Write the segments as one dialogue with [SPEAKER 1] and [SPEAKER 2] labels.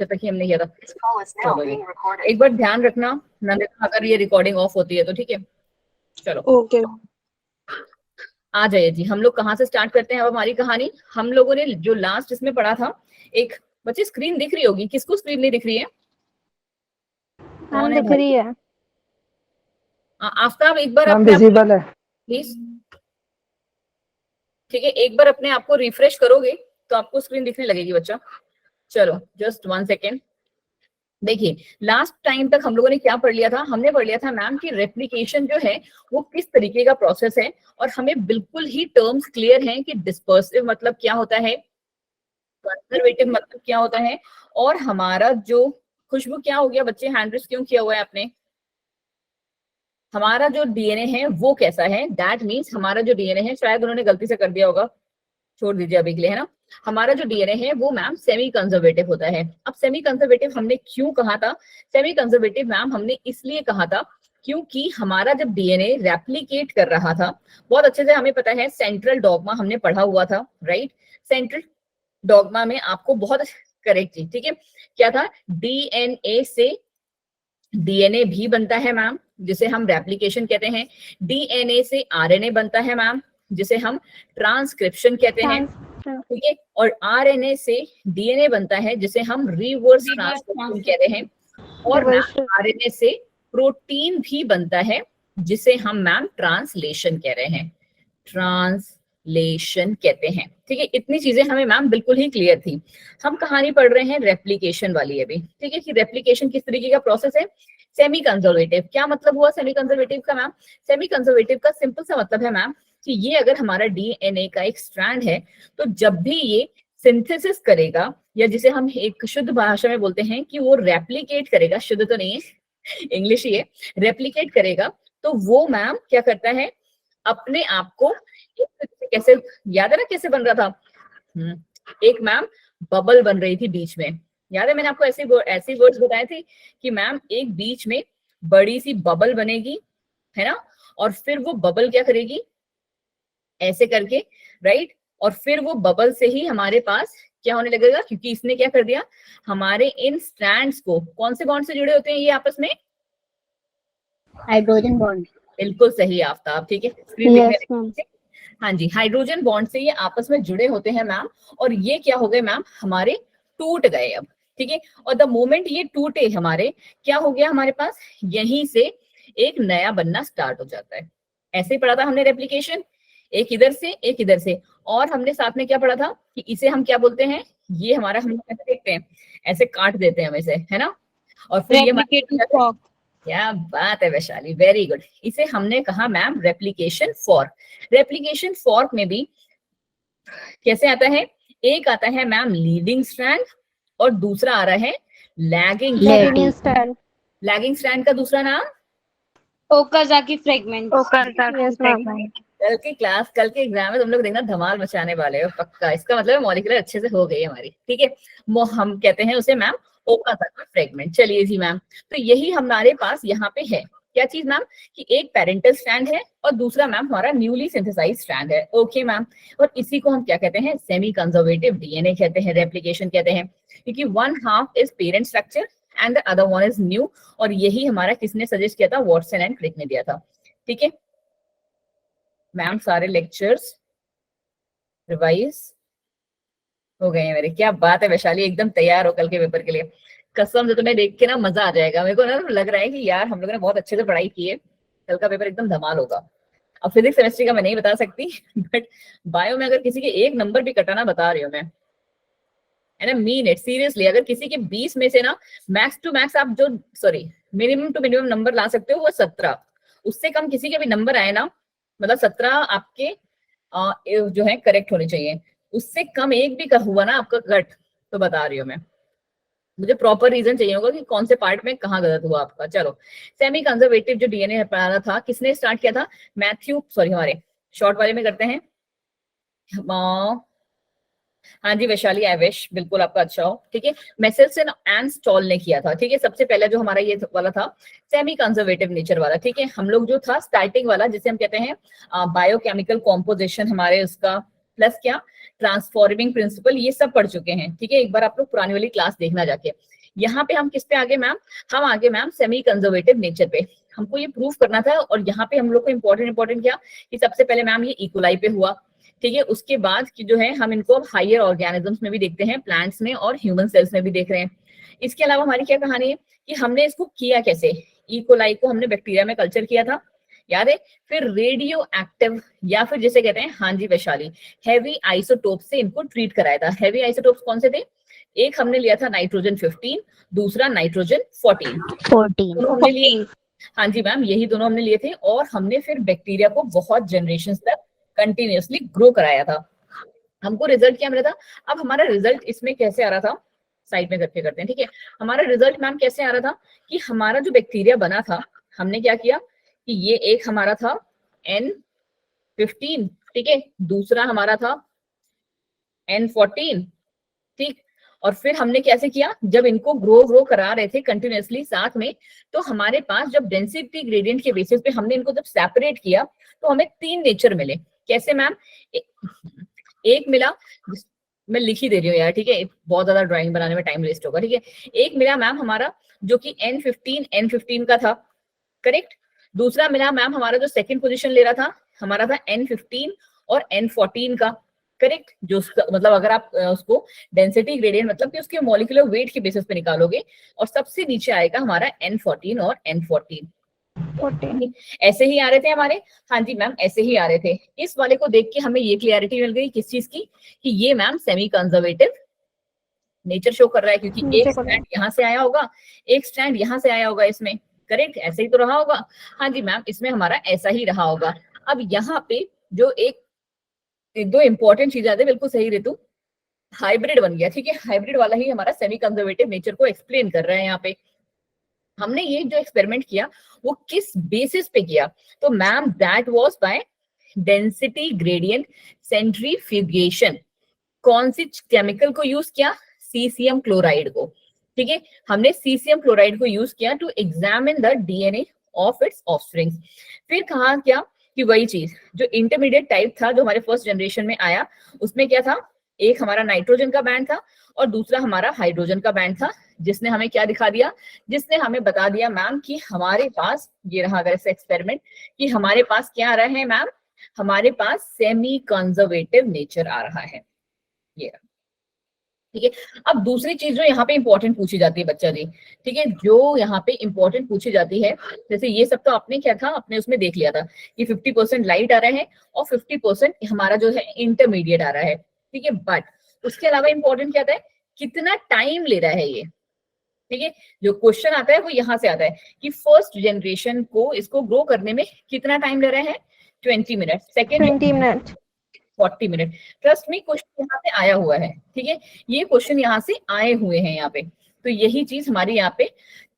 [SPEAKER 1] जब तक ही हमने किया था। चलो जी, एक बार ध्यान रखना नंदिता, अगर ये रिकॉर्डिंग ऑफ होती है तो ठीक है। चलो
[SPEAKER 2] ओके।
[SPEAKER 1] आ जाइए जी, हम लोग कहाँ से स्टार्ट करते हैं अब हमारी कहानी। हम लोगों ने जो लास्ट इसमें पढ़ा था, एक बच्चे स्क्रीन दिख रही होगी, किसको स्क्रीन नहीं दिख रही है? कौन है
[SPEAKER 2] दिख
[SPEAKER 1] भाई?
[SPEAKER 2] रही है।
[SPEAKER 1] आफ्ताब एक बार
[SPEAKER 3] मैम
[SPEAKER 1] अपने आप
[SPEAKER 3] विजिबल है।
[SPEAKER 1] प्लीज, ठीक है, एक बार अपने आप को रिफ्रेश करोगे तो आपको स्क्रीन दिखने लगेगी बच्चा। चलो जस्ट 1 सेकेंड। देखिए लास्ट टाइम तक हम लोगों ने क्या पढ़ लिया था, हमने पढ़ लिया था मैम कि रेप्लिकेशन जो है वो किस तरीके का प्रोसेस है, और हमें बिल्कुल ही टर्म्स क्लियर हैं कि डिस्पर्सिव मतलब क्या होता है, कंजर्वेटिव मतलब क्या होता है, और हमारा जो खुशबू क्या हो गया बच्चे, हैंड रेस क्यों किया हुआ है आपने? हमारा जो डीएनए है वो कैसा है, दैट मीन्स हमारा जो डीएनए है, शायद उन्होंने गलती से कर दिया होगा, छोड़ दीजिए अभी के लिए, है ना। हमारा जो डीएनए है वो मैम सेमी कंजर्वेटिव होता है। अब सेमी कंजर्वेटिव हमने क्यों कहा था? सेमी कंजर्वेटिव मैम हमने इसलिए कहा था क्योंकि हमारा जब डीएनए रेप्लिकेट कर रहा था, बहुत अच्छे से हमें पता है, सेंट्रल डॉगमा हमने पढ़ा हुआ था, राइट। सेंट्रल डॉगमा में आपको बहुत करेक्ट चीज, ठीक है, क्या था, डीएनए से डीएनए भी बनता है मैम, जिसे हम रेप्लिकेशन कहते हैं। डीएनए से आरएनए बनता है मैम, जिसे हम ट्रांसक्रिप्शन कहते हैं, ठीक है। और आरएनए से डीएनए बनता है जिसे हम रिवर्स ट्रांसक्रिप्शन कहते हैं। और मैम आरएनए से प्रोटीन भी बनता है जिसे हम मैम ट्रांसलेशन कह रहे हैं, ट्रांसलेशन कहते हैं, ठीक है। इतनी चीजें हमें मैम बिल्कुल ही क्लियर थी। हम कहानी पढ़ रहे हैं रेप्लिकेशन वाली अभी, ठीक है, कि रेप्लिकेशन किस तरीके का प्रोसेस है। सेमी कंजर्वेटिव, क्या मतलब हुआ सेमी कंजर्वेटिव का मैम? सेमी कंजर्वेटिव का सिंपल सा मतलब है मैम कि ये अगर हमारा डीएनए का एक स्ट्रैंड है, तो जब भी ये सिंथेसिस करेगा, या जिसे हम एक शुद्ध भाषा में बोलते हैं कि वो रेप्लिकेट करेगा, शुद्ध तो नहीं है, इंग्लिश ही है, रेप्लिकेट करेगा, तो वो मैम क्या करता है, अपने आप को कैसे, याद है ना कैसे बन रहा था, एक मैम बबल बन रही थी बीच में, याद है मैंने आपको ऐसी वर्ड्स बताए थे कि मैम एक बीच में बड़ी सी बबल बनेगी, है ना, और फिर वो बबल क्या करेगी, ऐसे करके, राइट, और फिर वो बबल से ही हमारे पास क्या होने लगेगा, क्योंकि इसने क्या कर दिया, हमारे इन स्ट्रैंड्स को, कौन से बॉन्ड से जुड़े होते हैं ये आपस में?
[SPEAKER 4] Hydrogen bond.
[SPEAKER 1] बिल्कुल सही आफ्ताब, ठीक है, स्क्रीन दिखने, हाँ जी, हाइड्रोजन बॉन्ड से ये आपस में जुड़े होते हैं मैम, और ये क्या हो गए मैम, हमारे टूट गए अब, ठीक है। और द मोमेंट ये टूटे हमारे, क्या हो गया हमारे पास, यहीं से एक नया बनना स्टार्ट हो जाता है। ऐसे ही पढ़ा था हमने रेप्लिकेशन, एक इधर से एक इधर से, और हमने साथ में क्या पढ़ा था कि इसे हम क्या बोलते हैं, ये हमारा, हम कैसे देखते हैं, ऐसे काट देते हैं हम इसे, है ना, और फिर ये, क्या बात है वैशाली, वेरी गुड। इसे हमने कहा ma'am replication fork. Replication fork में भी कैसे आता है, एक आता है मैम लीडिंग स्ट्रैंड, और दूसरा आ रहा है लैगिंग स्ट्रैंड। लैगिंग स्ट्रैंड का दूसरा नाम
[SPEAKER 4] ओकाजाकी फ्रेगमेंट।
[SPEAKER 1] कल के एग्जाम में तुम लोग देखना धमाल मचाने वाले हो पक्का। इसका मतलब मॉलिक्यूलर अच्छे से हो गई हमारी, ठीक है। वो हम कहते हैं उसे मैम ओकाजाकी फ्रेगमेंट। चलिए जी मैम, तो यही हमारे पास यहाँ पे है, क्या चीज मैम, कि एक पेरेंटल स्ट्रैंड है और दूसरा मैम हमारा न्यूली सिंथेसाइज्ड स्ट्रैंड है, ओके मैम। और इसी को हम क्या कहते हैं, सेमी कंजर्वेटिव डीएनए कहते हैं, रेप्लिकेशन कहते हैं, क्योंकि one half is parent structure and the other one is new. और यही हमारा किसने सजेस्ट किया था, वॉटसन एंड क्रिक ने दिया था, ठीक है मैम। सारे लेक्चर्स रिवाइज हो गए हैं मेरे, क्या बात है वैशाली, एकदम तैयार हो कल के पेपर के लिए, कसम से तुम्हें देख के ना मजा आ जाएगा। मेरे को ना लग रहा है कि यार हम लोगों ने बहुत अच्छे से पढ़ाई की है, कल का पेपर एकदम धमाल होगा। अब फिजिक्स केमिस्ट्री का मैं नहीं बता सकती, बट बायो में अगर किसी के एक नंबर भी कटाना बता रही हूँ मैं, है ना, मीन इट सीरियसली, अगर किसी के 20 में से ना मैक्स टू मैक्स आप जो, sorry, minimum two minimum number ला सकते हो वो 17, उससे कम किसी के भी नंबर आए ना, मतलब 17 आपके जो है करेक्ट होने चाहिए, उससे कम एक भी हुआ ना आपका गलत, तो बता रही हूँ मैं, मुझे प्रॉपर रीजन चाहिए होगा कि कौन से पार्ट में कहाँ गलत हुआ आपका। चलो, सेमी कंजर्वेटिव जो डीएनए पढ़ाना था, किसने स्टार्ट किया था, मैथ्यू, सॉरी हमारे शॉर्ट वाले में करते हैं, हाँ जी वैशाली, आई विश बिल्कुल आपका अच्छा हो, ठीक है। मेसेल्सन एंड स्टॉल ने किया था, ठीक है, सबसे पहले जो हमारा ये वाला था सेमी कंजर्वेटिव नेचर वाला, ठीक है। हम लोग जो था स्टार्टिंग वाला जिसे हम कहते हैं बायोकेमिकल कॉम्पोजिशन हमारे उसका प्लस क्या, ट्रांसफॉर्मिंग प्रिंसिपल, ये सब पढ़ चुके हैं, ठीक है। एक बार आप लोग पुरानी वाली क्लास देखना जाके। यहाँ पे हम किस पे आगे मैम, हम आगे मैम सेमी कंजर्वेटिव नेचर पे, हमको ये प्रूव करना था। और यहाँ पे हम लोग को इंपॉर्टेंट क्या कि सबसे पहले मैम ये इकोलाई पे हुआ, ठीक है। उसके बाद की जो है हम इनको अब हायर ऑर्गेनिजम्स में भी देखते हैं, प्लांट्स में और ह्यूमन सेल्स में भी देख रहे हैं। इसके अलावा हमारी क्या कहानी है कि हमने इसको किया कैसे, इकोलाई को हमने बैक्टीरिया में कल्चर किया था, याद है। फिर रेडियो एक्टिव या फिर जिसे कहते हैं, हाँ जी वैशाली, हैवी आइसोटोप से इनको ट्रीट कराया था। हैवी आइसोटोप्स कौन से थे, एक हमने लिया था नाइट्रोजन 15, दूसरा नाइट्रोजन 14 दोनों हमने लिए। हाँ जी मैम, यही दोनों हमने लिए थे। और हमने फिर बैक्टीरिया को बहुत जनरेशन तक कंटिन्यूअसली ग्रो कराया था। हमको रिजल्ट क्या मिला था, अब हमारा रिजल्ट इसमें कैसे आ रहा था, साइड में करके करते हैं, ठीक है। हमारा रिजल्ट मैम कैसे आ रहा था कि हमारा जो बैक्टीरिया बना था, हमने क्या किया कि ये एक हमारा था N15, ठीक है, दूसरा हमारा था N14, ठीक। और फिर हमने कैसे किया, जब इनको ग्रो करा रहे थे कंटिन्यूअसली साथ में, तो हमारे पास जब डेंसिटी ग्रेडियंट के बेसिस पे हमने इनको जब सेपरेट किया तो हमें 3 नेचर मिले। कैसे मैम, एक मिला, मैं लिख ही दे रही हूँ यार, ठीक है, बहुत ज्यादा ड्राइंग बनाने में टाइम वेस्ट होगा, ठीक है। एक मिला मैम हमारा जो कि N15 का था, करेक्ट। दूसरा मिला मैम हमारा जो सेकंड पोजीशन ले रहा था, हमारा था N15 और N14 का, करेक्ट। जो मतलब अगर आप उसको डेंसिटी ग्रेडियंट मतलब कि उसके मॉलिक्यूलर वेट के बेसिस पे निकालोगे, और सबसे नीचे आएगा हमारा N14 और N14। ऐसे ही आ रहे थे हमारे, हाँ जी मैम ऐसे ही आ रहे थे। इस वाले को देख के हमें ये क्लियरिटी मिल गई किस चीज की, कि ये ma'am semi conservative nature show कर रहा है, क्योंकि एक स्ट्रैंड यहाँ से आया होगा, एक स्ट्रैंड यहाँ से आया होगा इसमें, करेक्ट, ऐसे ही तो रहा होगा। हाँ जी मैम, इसमें हमारा ऐसा ही रहा होगा। अब यहाँ पे जो दो इंपॉर्टेंट चीज आते, बिल्कुल सही ऋतु, हाइब्रिड बन गया, ठीक है। हाइब्रिड वाला ही हमारा सेमी कंजर्वेटिव नेचर को एक्सप्लेन कर रहा है। यहाँ पे हमने ये जो एक्सपेरिमेंट किया वो किस बेसिस पे किया, तो ma'am that was by density gradient centrifugation. कौन सी केमिकल को यूज किया, सीसियम क्लोराइड को, ठीक है। हमने सीसियम क्लोराइड को यूज किया to examine the DNA of its offsprings. फिर कहा क्या कि वही चीज जो इंटरमीडिएट टाइप था जो हमारे फर्स्ट जनरेशन में आया, उसमें क्या था, एक हमारा नाइट्रोजन का बैंड था और दूसरा हमारा हाइड्रोजन का बैंड था, जिसने हमें क्या दिखा दिया, जिसने हमें बता दिया मैम कि हमारे पास ये रहा अगर ऐसे एक्सपेरिमेंट, कि हमारे पास क्या आ रहा है मैम, हमारे पास सेमी कंजर्वेटिव नेचर आ रहा है, ये, ठीक है। अब दूसरी चीज जो यहाँ पे इंपॉर्टेंट पूछी जाती है बच्चा जी, ठीक है, जो यहाँ पे इंपॉर्टेंट पूछी जाती है, जैसे ये सब तो आपने क्या था, अपने उसमें देख लिया था कि 50% लाइट आ रहा है और 50% हमारा जो है इंटरमीडिएट आ रहा है, ठीक है। बट उसके अलावा इंपॉर्टेंट क्या आता है, कितना टाइम ले रहा है ये, ठीक है। जो क्वेश्चन आता है वो यहाँ से आता है कि फर्स्ट जनरेशन को इसको ग्रो करने में कितना टाइम ले रहे हैं, 20 minute, second
[SPEAKER 2] 20 minute,
[SPEAKER 1] 40 minute. Trust me question यहाँ से आया हुआ है, ठीक है, ये क्वेश्चन यहाँ से आए हुए हैं यहाँ पे। तो यही चीज हमारी यहाँ पे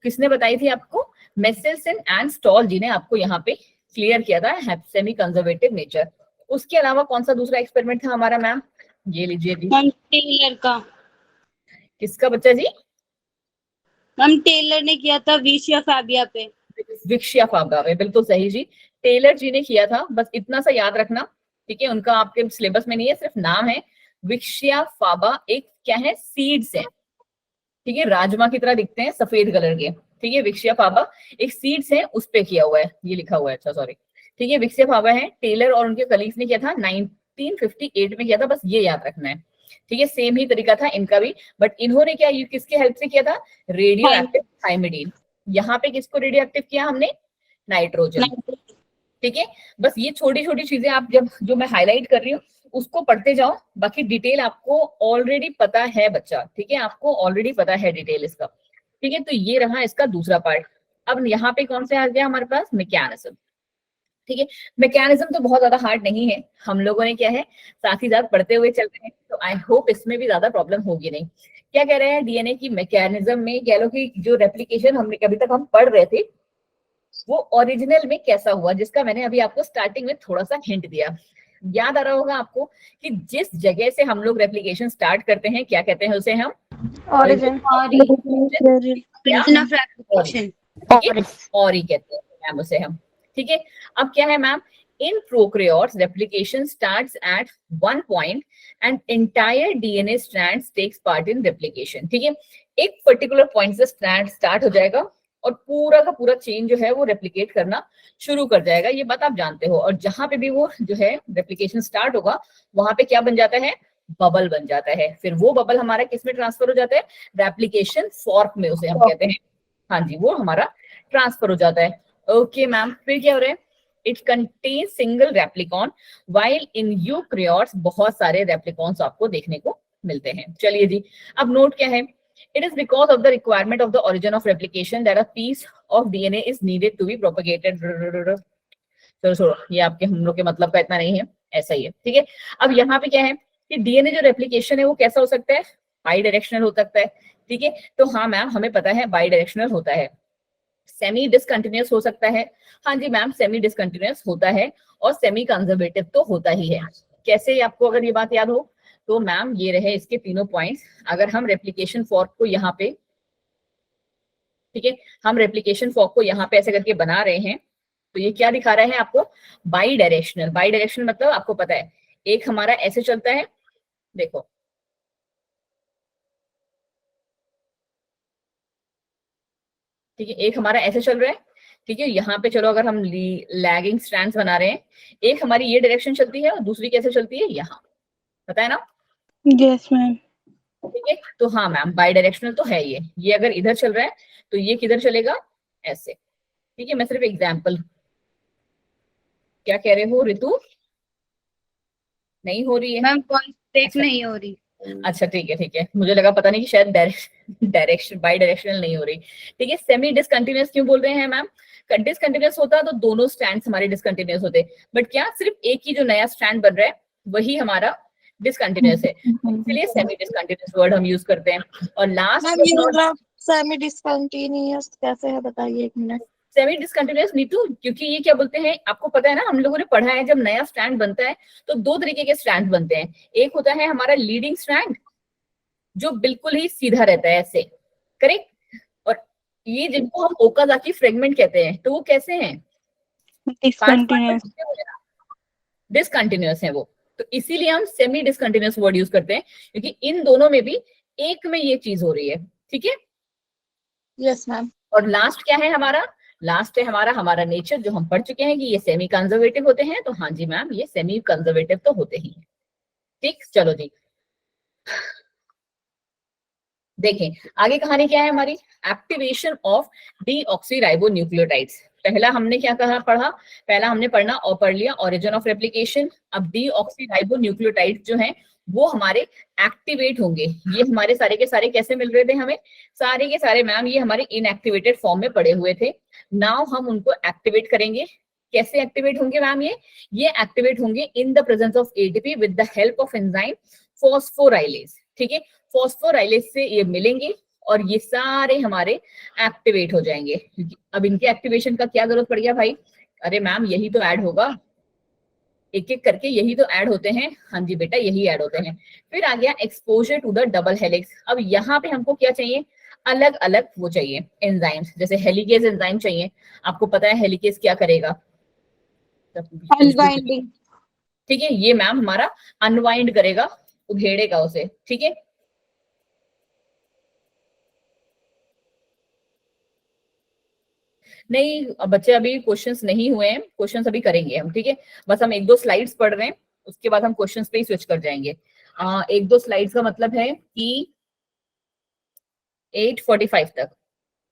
[SPEAKER 1] किसने बताई थी आपको, मेसेल्सन एंड स्टॉल जी ने आपको यहाँ पे क्लियर किया था सेमी कंजर्वेटिव नेचर। उसके अलावा कौन सा दूसरा एक्सपेरिमेंट था हमारा मैम, ये लीजिए जी,
[SPEAKER 4] मैम टेलर का,
[SPEAKER 1] किसका बच्चा जी,
[SPEAKER 4] मैम टेलर ने किया था विशिया फैबिया पे।
[SPEAKER 1] विक्शिया फाबा पे, बिल्कुल सही जी, टेलर जी ने किया था। बस इतना सा याद रखना, ठीक है, उनका आपके सिलेबस में नहीं है, सिर्फ नाम है विक्शिया फाबा। एक क्या है, सीड्स है, ठीक है, राजमा की तरह दिखते हैं, सफेद कलर के, ठीक है। विक्शिया फाबा एक सीड्स है, उस पे किया हुआ है, ये लिखा हुआ है, अच्छा सॉरी, ठीक है। विक्शिया फाबा है, टेलर और उनके कलीग्स ने किया था 1958 में किया था, बस ये याद रखना है, ठीक है। सेम ही तरीका था इनका भी, बट इन्होंने क्या किसके हेल्प से किया था, रेडियो एक्टिव थाइमिडीन। यहाँ पे किसको रेडियो एक्टिव किया हमने, नाइट्रोजन, ठीक है। बस ये छोटी छोटी चीजें आप जब जो मैं हाईलाइट कर रही हूँ उसको पढ़ते जाओ, बाकी डिटेल आपको ऑलरेडी पता है बच्चा, ठीक है, आपको ऑलरेडी पता है डिटेल इसका, ठीक है। तो ये रहा इसका दूसरा पार्ट। अब यहाँ पे कौन सा आ गया हमारे पास, मैकेनिज्म, ठीक है। मैकेनिज्म तो बहुत ज्यादा हार्ड नहीं है, हम लोगों ने क्या है साथ ही साथ पढ़ते हुए चल रहे हैं, तो आई होप इसमें भी ज्यादा प्रॉब्लम होगी नहीं। क्या कह रहे हैं, डीएनए की मैकेनिज्म में कह लो कि जो रेप्लिकेशन हमने अभी तक हम पढ़ रहे थे वो ओरिजिनल में कैसा हुआ, जिसका मैंने अभी आपको स्टार्टिंग में थोड़ा सा हिंट दिया। याद आ रहा होगा आपको कि जिस जगह से हम लोग रेप्लिकेशन स्टार्ट करते हैं क्या कहते हैं उसे हम,
[SPEAKER 2] origin,
[SPEAKER 4] Origin of replication.
[SPEAKER 1] और ही कहते हैं मैम उसे हम, ठीक है। अब क्या है ma'am, In prokaryotes, replication starts at one point and entire DNA strands takes part in replication. ठीक है, एक पर्टिकुलर पॉइंट से स्ट्रैंड स्टार्ट हो जाएगा और पूरा का पूरा चेन जो है वो रेप्लिकेट करना शुरू कर जाएगा, ये बात आप जानते हो। और जहां पे भी वो जो है रेप्लिकेशन स्टार्ट होगा वहां पे क्या बन जाता है, बबल बन जाता है। फिर वो बबल हमारा किस में ट्रांसफर हो जाता है, रेप्लिकेशन फॉर्क में उसे हम कहते हैं। हाँ जी, वो हमारा ट्रांसफर हो जाता है। ओके मैम, फिर क्या हो रहा है, it contain single replicon while in eukaryotes बहुत सारे रेप्लिकॉन्स आपको देखने को मिलते हैं। चलिए जी, अब नोट क्या है, it is because of the requirement of the origin of replication that a piece of DNA is needed to be propagated. चलो छोड़ो, ये आपके हम लोग के मतलब का इतना नहीं है, ऐसा ही है, ठीक है। अब यहाँ पे क्या है कि डीएनए जो रेप्लिकेशन है वो कैसा हो सकता है, बाई डायरेक्शनल हो सकता है, ठीक है। तो हाँ मैम, हमें पता है बाई डायरेक्शनल होता है। सेमी डिसकंटिन्यूअस हो सकता है, हाँ जी मैम, सेमी डिसकंटिन्यूअस होता है। और सेमी कंजर्वेटिव तो होता ही है। कैसे, आपको अगर ये बात याद हो तो मैम ये रहे इसके तीनों पॉइंट्स। अगर हम रेप्लिकेशन फॉर्क को यहाँ पे, ठीक है, हम रेप्लिकेशन फॉर्क को यहाँ पे ऐसे करके बना रहे हैं, तो ये क्या दिखा रहा है आपको, बाई डायरेक्शनल। बाई डायरेक्शनल मतलब आपको पता है, एक हमारा ऐसे चलता है, देखो ठीक है, एक हमारा ऐसे चल रहा है, ठीक है। यहाँ पे चलो अगर हम लैगिंग स्ट्रैंड्स बना रहे हैं, एक हमारी ये डायरेक्शन चलती है और दूसरी कैसे चलती है, यहाँ, पता है ना।
[SPEAKER 4] Yes ma'am.
[SPEAKER 1] ठीक है, तो हाँ मैम, बाई डायरेक्शनल तो है ये अगर इधर चल रहा है तो ये किधर चलेगा, ऐसे। ठीक है, मैं सिर्फ एग्जाम्पल, क्या कह रहे हो रितु, नहीं हो रही है
[SPEAKER 4] मैम ब्रेक
[SPEAKER 1] अच्छा,
[SPEAKER 4] नहीं हो रही।
[SPEAKER 1] अच्छा ठीक है, मुझे लगा पता नहीं कि शायद डायरेक्शन बाई डायरेक्शनल नहीं हो रही। ठीक है, सेमी डिसकंटिन्यूअस क्यों बोल रहे हैं मैम, डिसकंटिन्यूअस होता तो दोनों स्ट्रैंड्स हमारे डिसकंटिन्यूअस होते, बट क्या सिर्फ एक ही जो नया स्ट्रैंड बन रहा है वही हमारा डिसकंटिन्यूअस है, इसलिए सेमी डिसकंटिन्यूअस वर्ड हम यूज करते हैं। और लास्ट
[SPEAKER 4] सेमी डिसकंटिन्यूअस कैसे है बताइए, एक मिनट।
[SPEAKER 1] सेमी डिसकंटिन्यूअस नीतू, क्योंकि ये क्या बोलते हैं आपको पता है ना, हम लोगों ने पढ़ा है जब नया स्ट्रैंड बनता है तो दो तरीके के स्ट्रैंड बनते हैं। एक होता है हमारा लीडिंग स्ट्रैंड जो बिल्कुल ही सीधा रहता है ऐसे, करेक्ट। और ये जिनको हम ओकाजाकी फ्रेगमेंट कहते हैं, तो वो कैसे हैं,
[SPEAKER 4] डिसकंटिन्यूअस।
[SPEAKER 1] डिसकंटिन्यूअस है वो। तो इसीलिए हम सेमी डिसकंटिन्यूअस वर्ड यूज करते हैं, क्योंकि इन दोनों में भी एक में ये चीज हो रही है, ठीक है।
[SPEAKER 4] Yes ma'am.
[SPEAKER 1] और लास्ट क्या है हमारा, लास्ट है हमारा नेचर, जो हम पढ़ चुके हैं कि ये सेमी कंजर्वेटिव होते हैं। तो हाँ जी मैम, ये सेमी कंजर्वेटिव तो होते ही हैं। ठीक, चलो जी देखें आगे कहानी क्या है हमारी, एक्टिवेशन ऑफ डीऑक्सीराइबो न्यूक्लियोटाइड्स। पहला हमने क्या कहा पढ़ा, पहला हमने पढ़ना और पढ़ लिया ओरिजिन ऑफ रेप्लिकेशन। अब डीऑक्सीराइबो न्यूक्लियोटाइड्स जो हैं वो हमारे एक्टिवेट होंगे। ये हमारे सारे के सारे कैसे मिल रहे थे हमें, सारे के सारे मैम ये हमारे इनएक्टिवेटेड फॉर्म में पड़े हुए थे। नाउ हम उनको एक्टिवेट करेंगे। कैसे एक्टिवेट होंगे मैम, ये एक्टिवेट होंगे in the presence of ATP with the help of enzyme phosphorylase. ठीक है, फॉस्फोराइलेज से ये मिलेंगे और ये सारे हमारे एक्टिवेट हो जाएंगे। क्योंकि अब इनके एक्टिवेशन का क्या जरूरत पड़ गया भाई, अरे मैम यही तो ऐड होगा, एक एक करके यही तो ऐड होते हैं। हाँ जी बेटा, यही ऐड होते हैं। फिर आ गया exposure to the double helix. अब यहाँ पे हमको क्या चाहिए, अलग अलग वो चाहिए एंजाइम्स, जैसे हेलिकेज एंजाइम चाहिए। आपको पता है हेलिकेज क्या करेगा,
[SPEAKER 4] अनवाइंडिंग।
[SPEAKER 1] ठीक है, ये मैम हमारा अनवाइंड करेगा, उधेड़ेगा उसे, ठीक है। नहीं बच्चे, अभी क्वेश्चंस नहीं हुए हैं, क्वेश्चंस अभी करेंगे हम, ठीक है। बस हम एक दो स्लाइड्स पढ़ रहे हैं, उसके बाद हम क्वेश्चंस पे ही स्विच कर जाएंगे। एक दो स्लाइड्स का मतलब है कि 8:45 तक,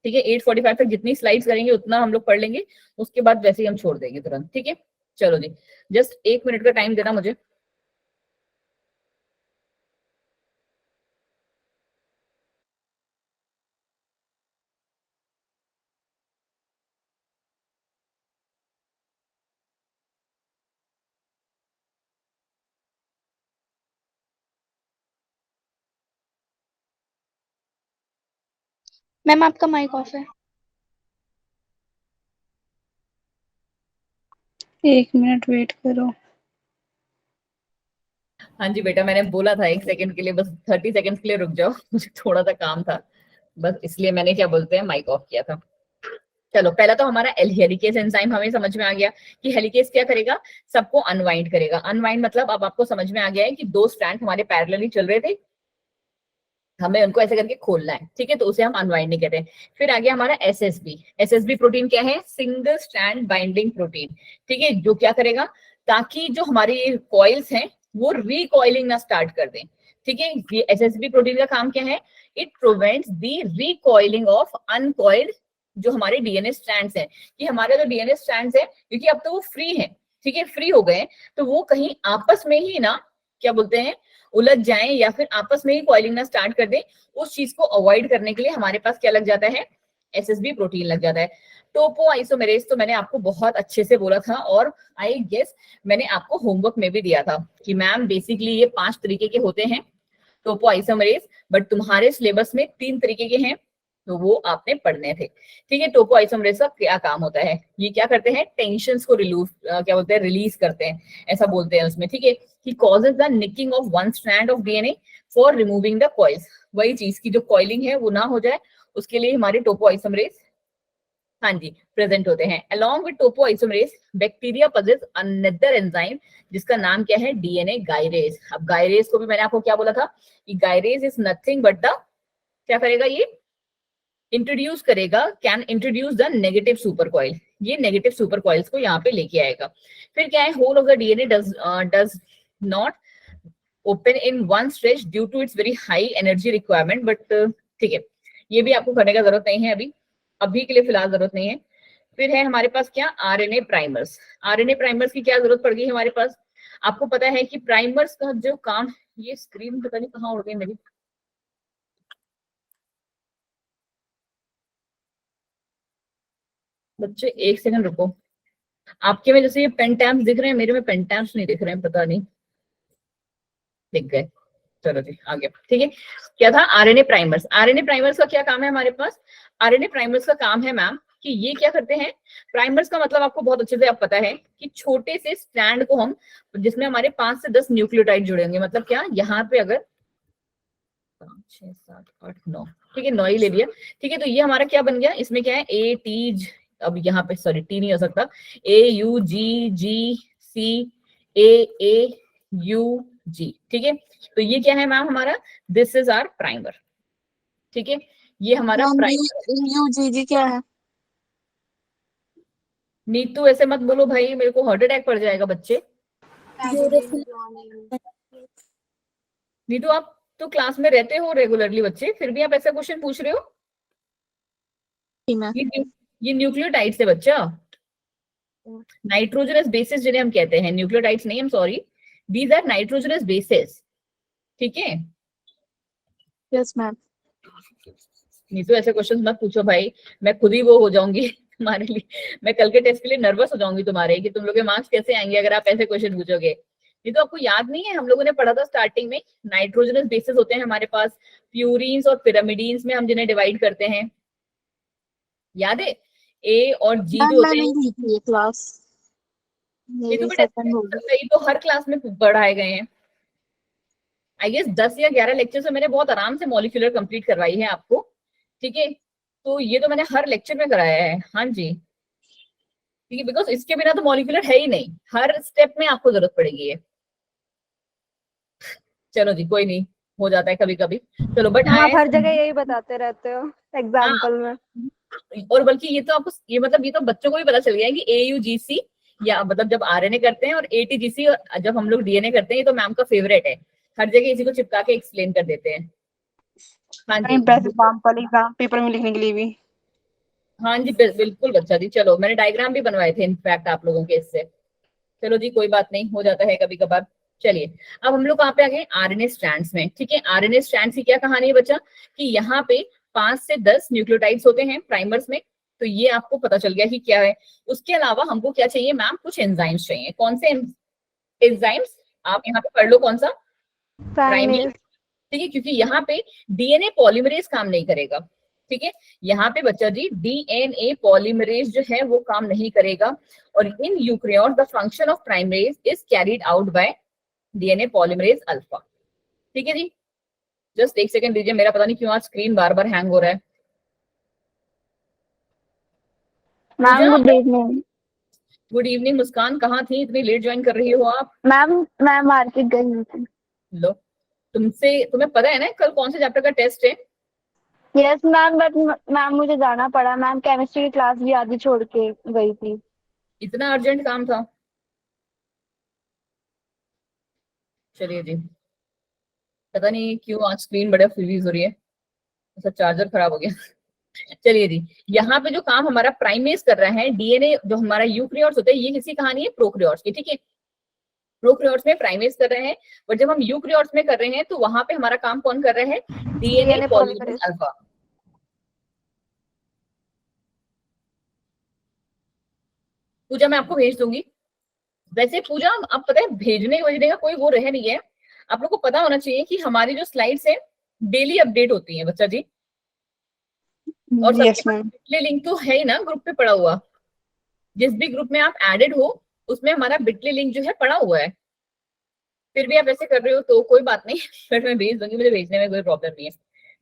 [SPEAKER 1] ठीक है, 8:45 तक जितनी स्लाइड्स करेंगे उतना हम लोग पढ़ लेंगे, उसके बाद वैसे ही हम छोड़ देंगे तुरंत, ठीक है। चलो जी, जस्ट 1 मिनट का टाइम देना मुझे।
[SPEAKER 4] मैम आपका माइक ऑफ है। 1 मिनट वेट करो।
[SPEAKER 1] हाँ जी बेटा, मैंने बोला था 1 सेकंड के लिए, बस 30 सेकंड के लिए रुक जाओ, मुझे थोड़ा सा काम था, बस इसलिए मैंने क्या बोलते हैं माइक ऑफ किया था। चलो पहला तो हमारा हेलिकेज एंजाइम हमें समझ में आ गया कि हेलिकेज क्या करेगा, सबको अनवाइंड करेगा। अनवाइंड मतलब अब आपको समझ में आ गया है कि दो स्ट्रैंड हमारे पैरेलली चल रहे थे, हमें उनको ऐसे करके खोलना है, ठीक है, तो उसे हम अनवाइंडिंग कहते हैं। फिर आ गया हमारा एसएसबी। एसएसबी प्रोटीन क्या है, सिंगल स्ट्रैंड बाइंडिंग प्रोटीन, ठीक है, जो क्या करेगा, ताकि जो हमारी कॉइल्स हैं वो रिकॉइलिंग ना स्टार्ट कर दें, ठीक है। ये एसएसबी प्रोटीन का काम क्या है, it prevents the recoiling of uncoiled जो हमारे डीएनए स्ट्रैंड्स हैं, कि हमारे जो डीएनए स्ट्रैंड्स हैं, क्योंकि अब तो वो फ्री है, ठीक है, फ्री हो गए, तो वो कहीं आपस में ही ना क्या बोलते हैं, उलझ जाएं या फिर आपस में ही कॉइलिंग ना स्टार्ट कर दें, उस चीज को अवॉइड करने के लिए हमारे पास क्या लग जाता है, एसएसबी प्रोटीन लग जाता है। टोपो आइसोमेरेज तो मैंने आपको बहुत अच्छे से बोला था, और आई गेस मैंने आपको होमवर्क में भी दिया था कि मैम बेसिकली ये 5 तरीके के होते हैं टोपो आइसोमेरेज, बट तुम्हारे सिलेबस में 3 तरीके के हैं, तो वो आपने पढ़ने थे, ठीक है। टोपो आइसोमेरेज का क्या काम होता है, ये क्या करते हैं, टेंशंस को क्या बोलते हैं, रिलीज करते हैं, ऐसा बोलते हैं उसमें, ठीक है। He causes the nicking of one strand of DNA for removing the coils, वही चीज की जो कॉइलिंग है वो ना हो जाए, उसके लिए हमारे टोपो आइसोमेरेज, हाँ जी, प्रेजेंट होते हैं। Along with topoisomerase bacteria possess another enzyme जिसका नाम क्या है, डीएनए गायरेज। अब गायरेज को भी मैंने आपको क्या बोला था कि gyrase is nothing but the, क्या करेगा ये, इंट्रोड्यूस करेगा, can introduce the negative super coil, ये नेगेटिव सुपर कॉइल्स को यहाँ पे लेके आएगा। फिर क्या है, whole of the DNA does not open in one stretch due to its very high energy requirement, but ठीक है, ये भी आपको करने का जरूरत नहीं है अभी, अभी के लिए फिलहाल जरूरत नहीं है। फिर है हमारे पास क्या, आरएनए प्राइमर्स। आरएनए प्राइमर्स की क्या जरूरत पड़ गई हमारे पास, आपको पता है कि प्राइमर्स का जो काम, ये स्क्रीन पता नहीं कहाँ उड़ गई मेरी, बच्चे एक सेकंड रुको, आपके में जैसे ये पेन टैम्स दिख रहे हैं, मेरे में पेन टैम्स नहीं दिख रहे हैं, पता नहीं, दिख गए, चलो जी आ गया, ठीक है। क्या था, आरएनए प्राइमर्स। आरएनए प्राइमर्स का क्या काम है हमारे पास, आरएनए प्राइमर्स का काम है मैम कि ये क्या करते हैं, प्राइमर्स का मतलब आपको बहुत अच्छे से आप पता है कि छोटे से स्ट्रैंड को हम, जिसमें हमारे 5 से 10 न्यूक्लियोटाइड जुड़े होंगे, मतलब क्या, यहाँ पे अगर 5 6 7 8 9, ठीक है, 9 ही ले लिया, ठीक है, तो ये हमारा क्या बन गया, इसमें क्या है, ए टी, अब यहाँ पे सॉरी टी नहीं हो सकता, ए you ji ji C A A you जी, ठीक है, तो ये क्या है मैम हमारा, दिस इज आवर प्राइमर, ठीक है, ये हमारा
[SPEAKER 2] मैम
[SPEAKER 1] प्राइमर।
[SPEAKER 2] यूजीजी क्या है?
[SPEAKER 1] नीतू ऐसे मत बोलो भाई, मेरे को हार्ट अटैक पड़ जाएगा बच्चे। नीतू आप तो क्लास में रहते हो रेगुलरली बच्चे, फिर भी आप ऐसा क्वेश्चन पूछ रहे हो,
[SPEAKER 2] मैम
[SPEAKER 1] ये न्यूक्लियोटाइड्स है बच्चा, नाइट्रोजनस बेसिस जिन्हें हम कहते हैं, न्यूक्लियोटाइड्स नहीं, हम sorry, these are nitrogenous bases, ठीक है।
[SPEAKER 2] Yes ma'am.
[SPEAKER 1] नहीं तो ऐसे क्वेश्चंस मत पूछो भाई, मैं खुद ही वो हो जाऊंगी तुम्हारे लिए, मैं कल के टेस्ट के लिए नर्वस हो जाऊंगी तुम्हारे, कि तुम लोग के मार्क्स कैसे आएंगे अगर आप ऐसे क्वेश्चन पूछोगे। ये तो आपको याद नहीं है, हम लोगों ने पढ़ा था स्टार्टिंग में, नाइट्रोजनस बेसिस होते हैं हमारे पास, प्यूरिन्स और पिरामिडीन्स में हम जिन्हें डिवाइड करते हैं, याद है, ए और जी
[SPEAKER 2] मैम
[SPEAKER 1] जो होते
[SPEAKER 2] मैंने
[SPEAKER 1] हैं,
[SPEAKER 2] नहीं की ये क्लास,
[SPEAKER 1] ये तो
[SPEAKER 2] मेरी
[SPEAKER 1] बेटा
[SPEAKER 2] सेकंड होगी।
[SPEAKER 1] ये तो हर क्लास में पढ़ाए गए हैं, आई गेस 10 या 11 लेक्चर से मैंने बहुत आराम से मॉलिक्यूलर कंप्लीट करवाई है आपको, ठीक है, तो ये तो मैंने हर लेक्चर में कराया है, हाँ जी, ठीक है, बिकॉज इसके बिना तो मॉलिक्यूलर है ही नहीं, हर स्टेप में आपको जरूरत पड़ेगी ये। चलो जी कोई नहीं, हो जाता है कभी कभी, चलो बट
[SPEAKER 3] हम आप
[SPEAKER 1] आए,
[SPEAKER 3] हर जगह यही बताते रहते हो
[SPEAKER 1] हाँ,
[SPEAKER 3] एग्जाम्पल में।
[SPEAKER 1] और बल्कि ये तो आपको, ये मतलब ये तो बच्चों को भी पता चल गया है कि AUGC, या मतलब जब RNA करते हैं, और ATGC जब हम लोग DNA करते हैं, ये तो मैम का फेवरेट है, हर जगह इसी को चिपका के एक्सप्लेन कर देते हैं, हाँ जी,
[SPEAKER 2] बेस्ट एग्जाम्पल एग्जाम पेपर में लिखने के लिए भी।
[SPEAKER 1] हाँ जी, बिल्कुल बच्चा जी, चलो मैंने डायग्राम भी बनवाए थे इनफैक्ट आप लोगों के इससे, चलो जी कोई बात नहीं, हो जाता है कभी कभार। चलिए अब हम लोग कहाँ पे आ गए, आरएनए स्ट्रैंड्स में, ठीक है। आरएनए स्ट्रैंड्स की क्या कहानी है बच्चा, कि यहाँ पे 5 से 10 न्यूक्लियोटाइड्स होते हैं प्राइमर्स में, तो ये आपको पता चल गया कि क्या है। उसके अलावा हमको क्या चाहिए मैम, कुछ एंजाइम्स चाहिए, कौन से एंजाइम्स, आप यहाँ पे पढ़ लो, कौन सा, प्राइमेज,
[SPEAKER 3] प्राइमेज।
[SPEAKER 1] ठीक है, क्योंकि यहाँ पे डीएनए पॉलीमरेज काम नहीं करेगा, ठीक है, यहाँ पे बच्चा जी डीएनए पॉलीमरेज जो है वो काम नहीं करेगा, और in eukaryote the function of primase is carried out by DNA polymerase alpha, ठीक है जी। जस्ट एक सेकंड दीजिए, मेरा पता नहीं क्यों आज स्क्रीन बार बार हैंग हो रहा है,
[SPEAKER 3] ma'am good evening.
[SPEAKER 1] Good evening Muskan, कहाँ थी, इतनी लेट ज्वाइन कर रही हो आप?
[SPEAKER 3] मैम मैं मार्केट गई हुई थी।
[SPEAKER 1] लो, तुम्हें पता है ना कल कौन से चैप्टर का टेस्ट है?
[SPEAKER 3] यस मैम, बट मैम मुझे जाना पड़ा। मैम केमिस्ट्री की क्लास भी आधी छोड़ के गई थी।
[SPEAKER 1] इतना अर्जेंट काम था? चलिए जी, पता नहीं क्यों आज स्क्रीन बड़ा फ्रीज हो रही है, ऐसा चार्जर खराब हो गया। चलिए जी, यहाँ पे जो काम हमारा प्राइमेज कर रहा है, डीएनए जो हमारा यूकैरियोट्स होते हैं, ये किसी कहानी है प्रोकैरियोट्स की, ठीक है। प्रोकैरियोट्स में प्राइमेज कर रहे हैं, बट जब हम यूकैरियोट्स में कर रहे हैं तो वहां पे हमारा काम कौन कर रहा है? DNA
[SPEAKER 3] DNA
[SPEAKER 1] polymerase
[SPEAKER 3] polymerase।
[SPEAKER 1] Alpha. Pooja मैं आपको भेज दूंगी। वैसे पूजा, आप पता है भेजने भेजने का कोई वो रह नहीं है, आप लोग को पता होना चाहिए कि हमारी जो स्लाइड्स है डेली अपडेट होती है बच्चा जी। और सबके
[SPEAKER 2] यस
[SPEAKER 1] पास
[SPEAKER 2] मैम।
[SPEAKER 1] बिटली लिंक तो है ही ना ग्रुप पे पड़ा हुआ, जिस भी ग्रुप में आप एडेड हो उसमें हमारा बिटली लिंक जो है पड़ा हुआ है। फिर भी आप ऐसे कर रहे हो तो कोई बात नहीं, फिर मैं भेज दूंगी, मुझे भेजने में कोई प्रॉब्लम नहीं है।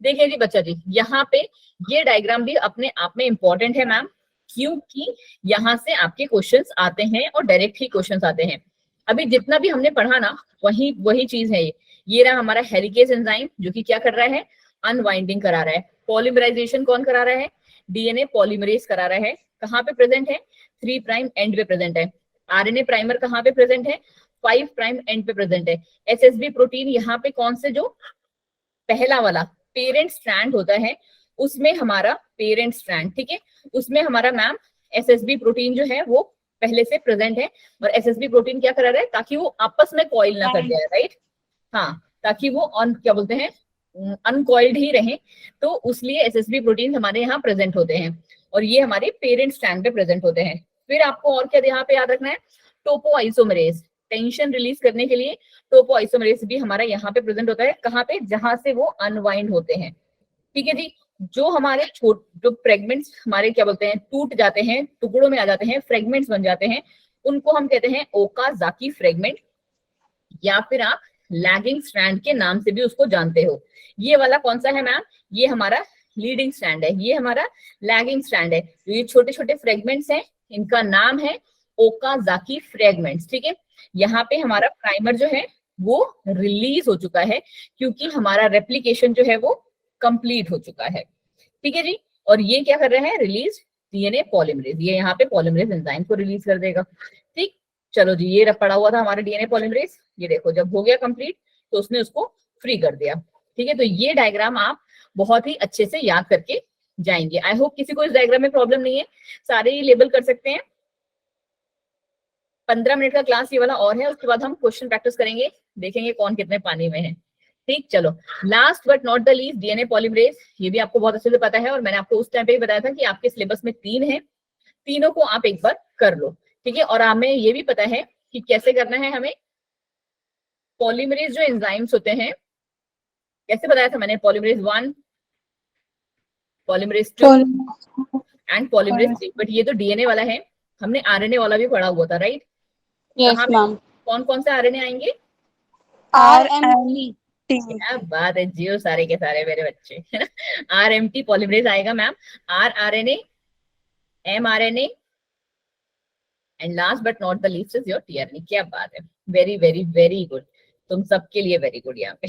[SPEAKER 1] देखिए जी बच्चा जी, यहाँ पे ये डायग्राम भी अपने आप में इंपॉर्टेंट है मैम, क्योंकि यहाँ से आपके क्वेश्चंस आते हैं और डायरेक्ट ही क्वेश्चंस आते हैं। अभी जितना भी हमने पढ़ा ना, वही चीज है ये रहा हमारा हेलिकेज एंजाइम, जो कि क्या कर रहा है? अनवाइंडिंग करा रहा है। पॉलीमराइजेशन कौन करा रहा है? डीएनए पॉलीमरेज करा रहा है। कहाँ पे प्रेजेंट है? 3 प्राइम एंड पे प्रेजेंट है। आरएनए प्राइमर कहाँ पे प्रेजेंट है? 5 प्राइम एंड पे प्रेजेंट है। एसएसबी प्रोटीन यहाँ पे कौन से, जो पहला वाला पेरेंट स्ट्रैंड होता है, उसमें हमारा पेरेंट स्ट्रैंड, ठीक है, उसमें हमारा मैम एसएसबी प्रोटीन जो है वो पहले से प्रेजेंट है। और एसएसबी प्रोटीन क्या करा रहा है? ताकि वो आपस में कॉइल ना कर जाए, राइट? हाँ, ताकि वो क्या बोलते हैं, अनकॉइल्ड ही रहे, तो उसलिए एसएसबी प्रोटीन हमारे यहाँ प्रेजेंट होते हैं और ये हमारे पेरेंट स्ट्रैंड पे प्रेजेंट होते हैं। फिर आपको और क्या यहाँ पे याद रखना है? टोपो आइसोमरेज, टेंशन रिलीज करने के लिए टोपो आइसोमरेज भी हमारा यहाँ पे प्रेजेंट होता है। कहाँ पे? जहां से वो अनवाइंड होते हैं, ठीक है जी। जो हमारे जो फ्रेगमेंट्स हमारे क्या बोलते हैं, टूट जाते हैं, टुकड़ों में आ जाते हैं, फ्रेगमेंट्स बन जाते हैं, उनको हम कहते हैं ओकाजाकी फ्रेगमेंट, या फिर आप लैगिंग स्ट्रैंड के नाम से भी उसको जानते हो। ये वाला कौन सा है मैम? ये हमारा लीडिंग स्ट्रैंड है, ये हमारा लैगिंग स्ट्रैंड है। तो ये छोटे छोटे फ्रेगमेंट्स हैं, इनका नाम है ओकाजाकी फ्रेगमेंट्स, ठीक है। यहाँ पे हमारा प्राइमर जो है वो रिलीज हो चुका है, क्योंकि हमारा रेप्लिकेशन जो है वो कंप्लीट हो चुका है, ठीक है जी। और ये क्या कर रहे हैं? रिलीज डीएनए पॉलीमरेज, ये यहाँ पे पॉलीमरेज एंजाइम को रिलीज कर देगा, ठीक। चलो जी, ये पड़ा हुआ था हमारा डीएनए पॉलीमरेज, ये देखो जब हो गया कंप्लीट तो उसने उसको फ्री कर दिया, ठीक है। तो ये डायग्राम आप बहुत ही अच्छे से याद करके जाएंगे। आई होप किसी को इस डायग्राम में प्रॉब्लम नहीं है, सारे ही लेबल कर सकते हैं। 15 मिनट का क्लास ये वाला और है, उसके बाद हम क्वेश्चन प्रैक्टिस करेंगे, देखेंगे कौन कितने पानी में है, ठीक। चलो, last but not the least, DNA polymerase, ये भी आपको बहुत अच्छे से पता है और मैंने आपको उस टाइम पे ही बताया था कि आपके सिलेबस में 3 है, तीनों को आप एक बार कर लो, ठीक है। और हमें ये भी पता है कि कैसे करना है हमें। पॉलीमरेज जो एंजाइम्स होते हैं, कैसे बताया था मैंने? Polymerase 1, polymerase 2 and polymerase 3। But ये तो डीएनए वाला है, हमने आरएनए वाला भी पढ़ा हुआ था, राइट?
[SPEAKER 4] Yes ma'am.
[SPEAKER 1] कौन कौन से आरएनए आएंगे?
[SPEAKER 4] RMT।
[SPEAKER 1] क्या बात है, जियो सारे के सारे मेरे बच्चे, है ना। आरएमटी पॉलीमरेज आएगा ma'am, rRNA, mRNA and last but not the least is your tRNA. क्या बात है, वेरी वेरी वेरी गुड, तुम सबके लिए वेरी गुड यहाँ पे,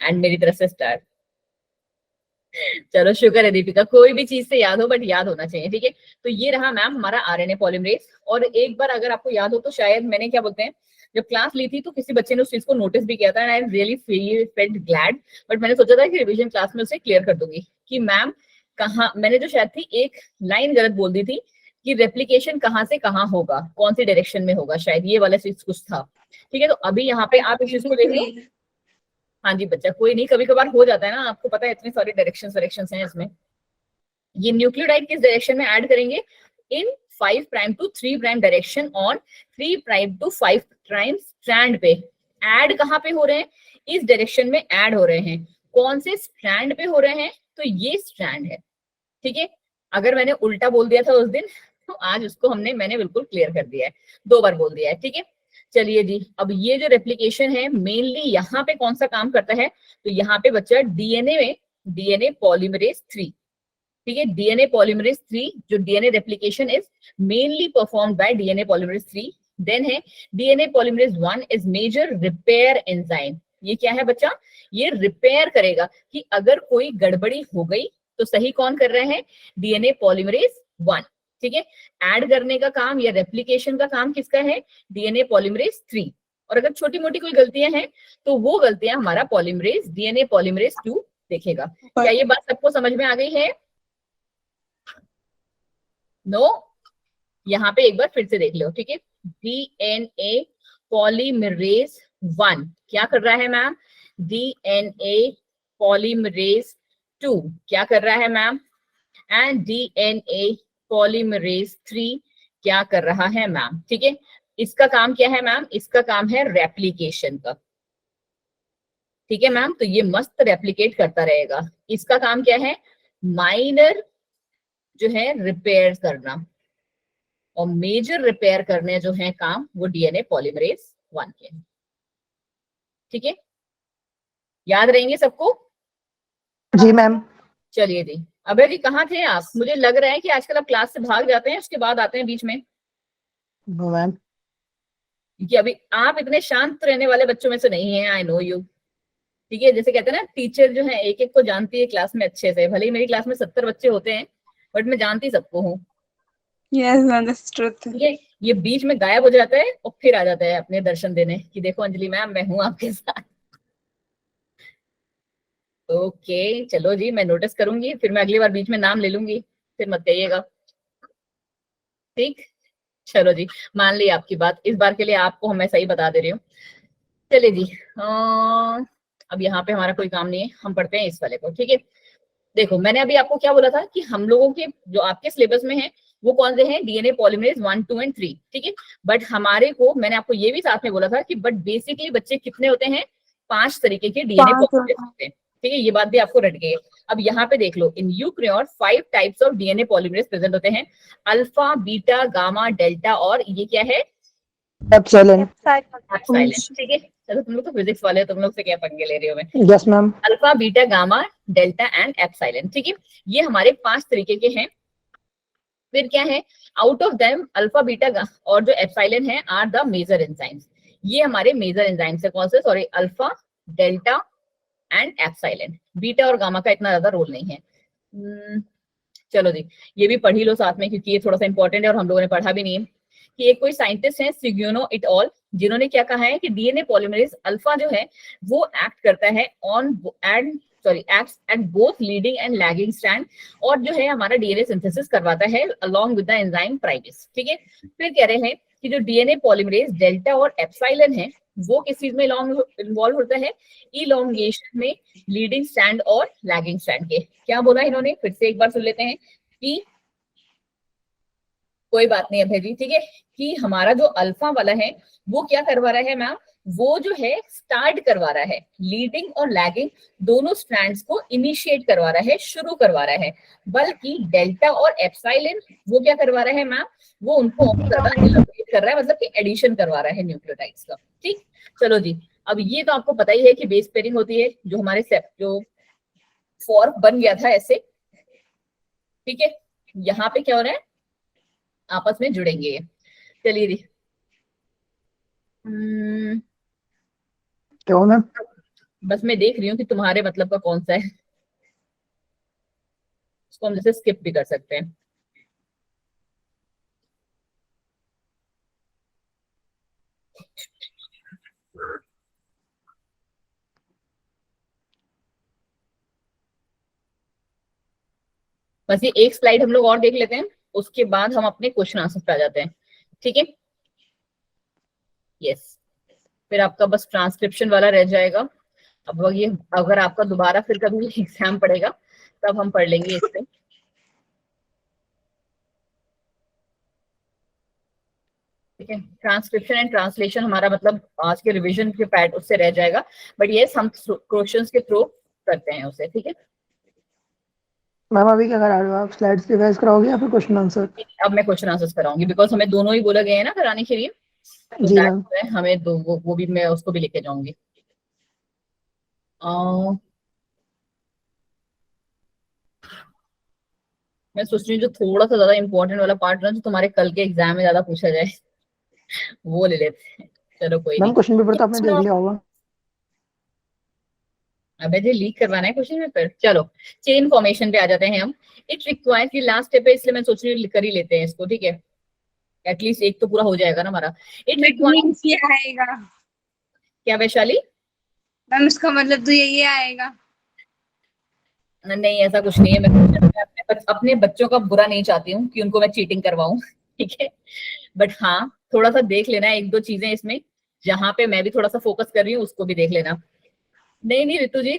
[SPEAKER 1] एंड मेरी तरफ से स्टार। चलो शुक्र है दीपिका, कोई भी चीज से याद हो बट याद होना चाहिए, ठीक है। तो ये रहा मैम हमारा आरएनए पॉलीमरेज। और एक बार अगर आपको याद हो तो शायद मैंने क्या बोलते हैं, जब क्लास ली थी तो किसी बच्चे ने उस चीज को नोटिस भी किया था, and I really felt glad, but मैंने सोचा था कि रिवीजन क्लास में उसे क्लियर कर दूंगी कि मैम कहाँ, मैंने जो शायद थी एक लाइन गलत बोल दी थी कि रेप्लिकेशन कहाँ से कहाँ होगा, कौन सी डायरेक्शन में होगा, शायद ये वाला चीज कुछ था, ठीक है। तो अभी यहाँ पे आप इस चीज को देख लो। हाँ जी बच्चा, कोई नहीं, कभी कभार हो जाता है ना, आपको पता है इतनी सारी डायरेक्शंस हैं इसमें। ये न्यूक्लियोटाइड किस डायरेक्शन में ऐड करेंगे? In 5 prime to 3 prime direction on 3 prime to 5 prime strand पे। ऐड कहाँ पे हो रहे हैं? इस डायरेक्शन में ऐड हो रहे हैं। कौन से स्ट्रैंड पे हो रहे हैं? तो ये स्ट्रैंड है, ठीक है। अगर मैंने उल्टा बोल दिया था उस दिन, तो आज उसको मैंने बिल्कुल क्लियर कर दिया है, 2 बार बोल दिया है, ठीक है। चलिए जी, अब ये जो रेप्लिकेशन है मेनली यहाँ पे कौन सा काम करता है? तो यहाँ पे बच्चा डीएनए में डीएनए पॉलीमरेज 3, ठीक है। डीएनए पॉलीमरेज 3, जो DNA replication is mainly performed by DNA polymerase 3। Then है DNA polymerase 1 is major repair enzyme. ये क्या है बच्चा? ये रिपेयर करेगा कि अगर कोई गड़बड़ी हो गई तो सही कौन कर रहे हैं? DNA polymerase 1। ठीक है। ऐड करने का काम या रेप्लिकेशन का काम किसका है? DNA polymerase 3। और अगर छोटी मोटी कोई गलतियां हैं तो वो गलतियां हमारा पॉलीमरेज डीएनए पॉलीमरेज 2 देखेगा। क्या ये बात सबको समझ में आ गई है? नो? यहाँ पे एक बार फिर से देख लो। ठीक है। डीएनए पॉलीमरेज 1 क्या कर रहा है मैम? डीएनए पॉलीमरेज 2 क्या कर रहा है मैम? एंड डीएनए पॉलीमरेज 3 क्या कर रहा है मैम? ठीक है। इसका काम क्या है मैम? इसका काम है रेप्लिकेशन का। ठीक है मैम। तो ये मस्त रेप्लिकेट करता रहेगा। इसका काम क्या है? माइनर जो है रिपेयर करना, और मेजर रिपेयर करने जो है काम वो डीएनए पॉलीमरेज 1 के हैं। ठीक है। याद रहेंगे सबको?
[SPEAKER 5] जी मैम।
[SPEAKER 1] चलिए जी। अभय जी कहाँ थे आप? मुझे लग रहा है कि आजकल आप क्लास से भाग जाते हैं, उसके बाद आते हैं बीच में।
[SPEAKER 5] No ma'am.
[SPEAKER 1] क्योंकि अभी आप इतने शांत रहने वाले बच्चों में से नहीं है, आई नो यू। ठीक है। जैसे कहते हैं ना, टीचर जो है एक एक को जानती है क्लास में अच्छे से। भले ही मेरी क्लास में 70 बच्चे होते हैं बट मैं जानती सबको हूँ।
[SPEAKER 2] Yes, ma'am, that's truth.
[SPEAKER 1] ठीक है। ये बीच में गायब हो जाता है और फिर आ जाता है अपने दर्शन देने कि देखो अंजलि मैम मैं हूँ आपके साथ। ओके चलो जी, मैं नोटिस करूंगी, फिर मैं अगली बार बीच में नाम ले लूंगी, फिर मत कहिएगा। ठीक। चलो जी, मान ली आपकी बात। इस बार के लिए आपको मैं सही बता दे रही हूँ। चलिए जी। अब यहाँ पे हमारा कोई काम नहीं है, हम पढ़ते हैं इस वाले को। ठीक है। देखो मैंने अभी आपको क्या बोला था कि हम लोगों के जो आपके सिलेबस में है वो कौन से हैं? DNA polymerase 1, 2 and 3। ठीक है। बट हमारे को मैंने आपको ये भी साथ में बोला था कि बट बेसिकली बच्चे कितने होते हैं? 5 तरीके के डीएनए
[SPEAKER 2] 5
[SPEAKER 1] पॉलीमरेज होते हैं। ठीक है। ये बात भी आपको रट गई है। अब यहाँ पे देख लो, in eukaryote 5 types of DNA polymerase present होते हैं। अल्फा, बीटा, गामा, डेल्टा और ये क्या है?
[SPEAKER 5] एप्सिलॉन।
[SPEAKER 1] एप्सिलॉन। ठीक है। चलो तुम लोग तो फिजिक्स वाले हो, तुम लोग से क्या पंगे ले रही हो मैं?
[SPEAKER 5] Yes ma'am.
[SPEAKER 1] Alpha, beta, gamma, delta and epsilon. ठीक है। ये हमारे 5 तरीके के हैं। फिर क्या है? Out of them alpha, beta और जो एप्सिलॉन है आर द मेजर एंजाइम्स। ये हमारे मेजर एंजाइम्स है। कौन से? Sorry, alpha, delta and epsilon. Beta और गामा का इतना ज्यादा रोल नहीं है। चलो जी, ये भी पढ़ ही लो साथ में क्योंकि ये थोड़ा सा इंपॉर्टेंट है और हम लोगों ने पढ़ा भी नहीं है। कि एक कोई साइंटिस्ट है सिग्यूनो इट ऑल, जिन्होंने क्या कहा है कि डीएनए पॉलीमरेज अल्फा जो है वो एक्ट करता है acts at both leading and lagging strand, और जो है हमारा डीएनए सिंथेसिस करवाता है along with the enzyme primase. ठीक है। फिर कह रहे हैं कि जो डीएनए पॉलीमरेज डेल्टा और एप्सिलॉन है वो किस चीज में इन्वॉल्व होता है? इलोंगेशन में लीडिंग स्ट्रैंड और लैगिंग स्ट्रैंड के। क्या बोला इन्होंने? फिर से एक बार सुन लेते हैं कि कोई बात नहीं अभय जी। ठीक है। कि हमारा जो अल्फा वाला है वो क्या करवा रहा है मैम? वो जो है स्टार्ट करवा रहा है, लीडिंग और लैगिंग दोनों स्ट्रैंड्स को इनिशिएट करवा रहा है, शुरू करवा रहा है। बल्कि डेल्टा और एप्सिलॉन वो क्या करवा रहा है मैम? वो उनको और ज्यादा इलाबोरेट कर रहा है, मतलब कि एडिशन करवा रहा है न्यूक्लियोटाइड्स का। ठीक। चलो जी। अब ये तो आपको पता ही है कि बेस पेयरिंग होती है, जो हमारे जो फॉर्क बन गया था ऐसे। ठीक है। यहाँ पे क्या हो रहा है? आपस में जुड़ेंगे ये। चलिए जी।
[SPEAKER 5] क्यों मैम?
[SPEAKER 1] बस मैं देख रही हूँ कि तुम्हारे मतलब का कौन सा है, उसको हम जैसे स्किप भी कर सकते हैं। बस ये एक स्लाइड हम लोग और देख लेते हैं, उसके बाद हम अपने क्वेश्चन आंसर पे आ जाते हैं। ठीक है। यस। फिर आपका बस ट्रांसक्रिप्शन वाला रह जाएगा। अब ये अगर आपका दोबारा फिर कभी एग्जाम पड़ेगा तब हम पढ़ लेंगे इससे। ठीक है। ट्रांसक्रिप्शन एंड ट्रांसलेशन हमारा मतलब आज के रिवीजन के पैट उससे रह जाएगा, बट ये हम क्वेश्चंस के थ्रू करते हैं उसे। ठीक है।
[SPEAKER 5] मैम अभी क्या करा रहे हो आप? स्लाइड्स रिवाइज कराओगे या फिर क्वेश्चन आंसर?
[SPEAKER 1] अब मैं क्वेश्चन आंसर्स कराऊंगी बिकॉज हमें दोनों ही बोला गया है ना कराने के लिए, तो
[SPEAKER 5] जी मैम।
[SPEAKER 1] हमें दो वो भी मैं उसको भी लेके जाऊंगी। मैं सोच रही हूँ जो थोड़ा सा ज्यादा इंपॉर्टेंट वाला पार्ट ना, जो तुम्हारे कल के एग्जाम में ज्यादा पूछा जाए, वो ले लेते हैं। चलो कोई
[SPEAKER 5] मैम
[SPEAKER 1] नहीं।
[SPEAKER 5] क्वेश्चन पेपर तो आपने देख लिया होगा।
[SPEAKER 1] अबे जी लीक करवाना है क्वेश्चन पेपर। चलो चेन फॉर्मेशन पे आ जाते हैं हम। इट रिक्वायर्स, की लास्ट स्टेप है इसलिए मैं सोच रही हूँ कर ही लेते हैं इसको, ठीक है, एटलीस्ट एक तो पूरा हो जाएगा ना हमारा। इट रिक्वायर्स,
[SPEAKER 2] मीन्स ये आएगा
[SPEAKER 1] क्या वैशाली?
[SPEAKER 2] मैम, इसका मतलब तो यही आएगा।
[SPEAKER 1] नहीं ऐसा कुछ नहीं है। मैं अपने बच्चों का बुरा नहीं चाहती हूँ कि उनको मैं चीटिंग करवाऊं, ठीक है, बट हाँ थोड़ा सा देख लेना एक दो चीजें इसमें, जहां पे मैं भी थोड़ा सा फोकस कर रही हूँ उसको भी देख लेना। नहीं नहीं रितु जी,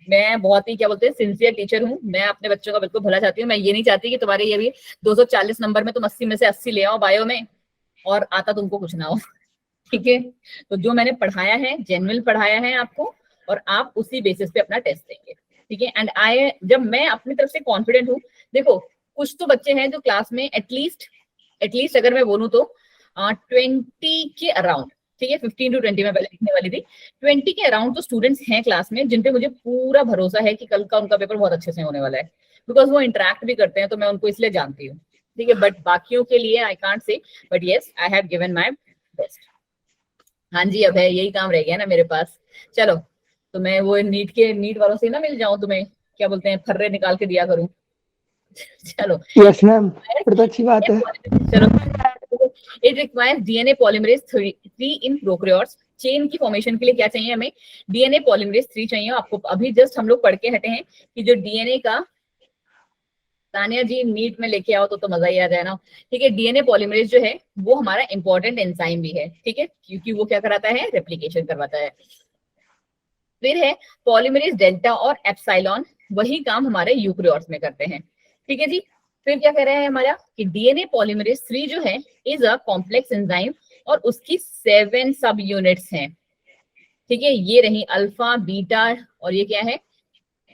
[SPEAKER 1] मैं बहुत ही क्या बोलते हैं सिंसियर टीचर हूँ। मैं अपने बच्चों का बिल्कुल भला चाहती हूँ। मैं ये नहीं चाहती कि तुम्हारे ये भी 240 नंबर में तुम 80 में से 80 ले आओ बायो में और आता तुमको कुछ ना हो, ठीक है। तो जो मैंने पढ़ाया है जेन्युइन पढ़ाया है आपको, और आप उसी बेसिस पे अपना टेस्ट देंगे, ठीक है। एंड जब मैं अपनी तरफ से कॉन्फिडेंट हूँ, देखो कुछ तो बच्चे हैं जो क्लास में एटलीस्ट अगर मैं बोलूँ तो 20 के अराउंड, ठीक है, 15 to 20 में पहले लिखने वाली थी, 20 के अराउंड तो स्टूडेंट्स हैं क्लास में जिन पे मुझे पूरा भरोसा है कि कल का उनका पेपर बहुत अच्छे से होने वाला है, बिकॉज वो इंटरेक्ट भी करते हैं तो मैं उनको इसलिए जानती हूँ, ठीक है। बट बाकियों के लिए I can't say, but yes I have given my best. हाँ जी अब है यही काम रह गया ना मेरे पास। चलो तो मैं वो नीट वालों से ना मिल जाऊं, तुम्हें क्या बोलते हैं फर्रे निकाल के दिया करूं। चलो
[SPEAKER 5] यस मैम, फिर तो अच्छी बात है।
[SPEAKER 1] चलो it requires DNA polymerase 3 in prokaryotes. Chain की फॉर्मेशन के लिए क्या चाहिए हमें? डीएनए पॉलीमरेज 3 चाहिए। आपको अभी जस्ट हम लोग पढ़ के हटे हैं कि जो डीएनए का, तानिया जी नीट में लेके आओ तो मजा ही आ जाए ना, ठीक है। डीएनए पॉलीमरेज जो है वो हमारा इंपॉर्टेंट एंजाइम भी है, ठीक है, क्योंकि वो क्या कराता है? रेप्लिकेशन करवाता है। फिर है पॉलीमरेज डेल्टा और एप्सिलॉन, वही काम हमारे यूकैरियोट्स में करते हैं, ठीक है जी। फिर क्या कह रहे हैं हमारा कि डीएनए पॉलीमरेज 3 जो है इज अ कॉम्प्लेक्स एंजाइम और उसकी 7 सब यूनिट्स हैं, ठीक है। ये रही अल्फा बीटा, और ये क्या है?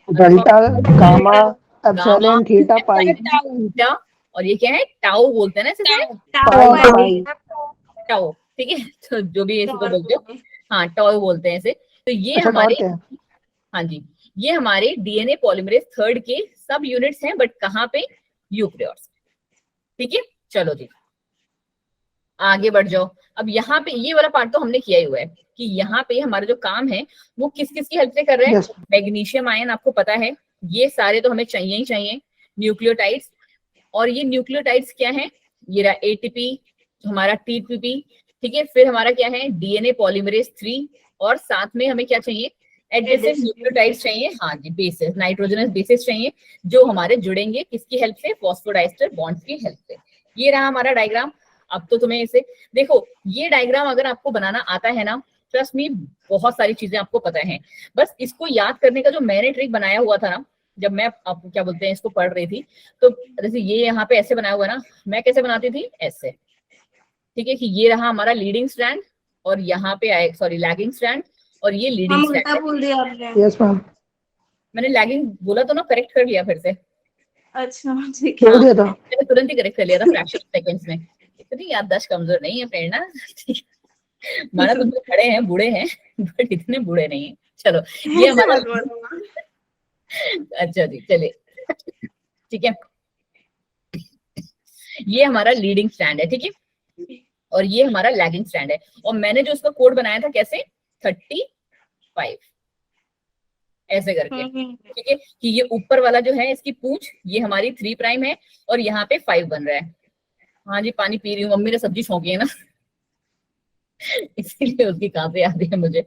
[SPEAKER 5] Delta, gamma,
[SPEAKER 1] gamma,
[SPEAKER 5] epsilon, theta, pi.
[SPEAKER 1] Beta, और ये क्या है? टाउ बोलते हैं ना इसे,
[SPEAKER 5] पाई।
[SPEAKER 1] टाउ, ठीक है। तो जो भी इसी को बोलते हो, हाँ टाउ बोलते हैं इसे। तो ये
[SPEAKER 5] अच्छा,
[SPEAKER 1] हमारे,
[SPEAKER 5] टॉर्क है।
[SPEAKER 1] हाँ जी, ये हमारे डीएनए पॉलीमरेज 3 के सब यूनिट्स हैं, बट कहाँ पे? यूकैरियोट्स, ठीक है। चलो जी आगे बढ़ जाओ। अब यहाँ पे ये वाला पार्ट तो हमने किया ही हुआ है कि यहाँ पे हमारा जो काम है वो किस किस की हेल्प से कर रहे हैं।
[SPEAKER 5] यस
[SPEAKER 1] मैग्नीशियम आयन आपको पता है, ये सारे तो हमें चाहिए ही चाहिए। न्यूक्लियोटाइड्स, और ये न्यूक्लियोटाइड्स क्या है? ये रहा एटीपी, हमारा टीपीपी, ठीक है। फिर हमारा क्या है? डीएनए पॉलीमरेज 3, और साथ में हमें क्या चाहिए? एडहेसिव न्यूक्लियोटाइड्स चाहिए, हाँ जी, बेसिस, नाइट्रोजनस बेसिस चाहिए, जो हमारे जुड़ेंगे किसकी हेल्प से? फॉस्फोडाइस्टर बॉन्ड्स की हेल्प से। ये रहा हमारा डायग्राम। अब तो तुम्हें इसे देखो, ये डायग्राम अगर आपको बनाना आता है ना, ट्रस्ट मी बहुत सारी चीजें आपको पता है। बस इसको याद करने का जो मैंने ट्रिक बनाया हुआ था ना, जब मैं आपको क्या बोलते हैं इसको पढ़ रही थी, तो जैसे ये यहाँ पे ऐसे बनाया हुआ ना, मैं कैसे बनाती थी? ऐसे, ठीक है, कि ये रहा हमारा लीडिंग स्ट्रैंड, और यहाँ पे आए सॉरी लैगिंग स्ट्रैंड, और ये लीडिंग
[SPEAKER 2] हम उल्टा
[SPEAKER 1] स्ट्रैंड।
[SPEAKER 2] बोल दिया आपने।
[SPEAKER 5] यस मैम,
[SPEAKER 1] मैंने लैगिंग बोला तो ना, करेक्ट कर लिया फिर से।
[SPEAKER 2] अच्छा ठीक
[SPEAKER 5] बोल
[SPEAKER 1] हाँ
[SPEAKER 5] दिया था।
[SPEAKER 1] मैंने तुरंत ही करेक्ट कर लिया था फ्रैक्शन सेकंड्स में। इतनी याददाश्त कमजोर नहीं है फ्रेंड ना, माना तुम तो खड़े हैं बूढ़े हैं, बट इतने बूढ़े नहीं है। चलो
[SPEAKER 2] है।
[SPEAKER 1] ये
[SPEAKER 2] ऐसे
[SPEAKER 1] हमारा,
[SPEAKER 2] मत बोलो।
[SPEAKER 1] अच्छा जी चलिए, ठीक है, ये हमारा लीडिंग स्टैंड है, ठीक है, और ये हमारा लैगिंग स्टैंड है। और मैंने जो इसका कोड बनाया था कैसे? 35 ऐसे करके, ठीक है, कि ये ऊपर वाला जो है इसकी पूंछ, ये हमारी 3 प्राइम है, और यहाँ पे 5 बन रहा है। हाँ जी पानी पी रही हूँ, मम्मी ने सब्जी छौंकी है ना, इसीलिए उसकी काफी याद है मुझे।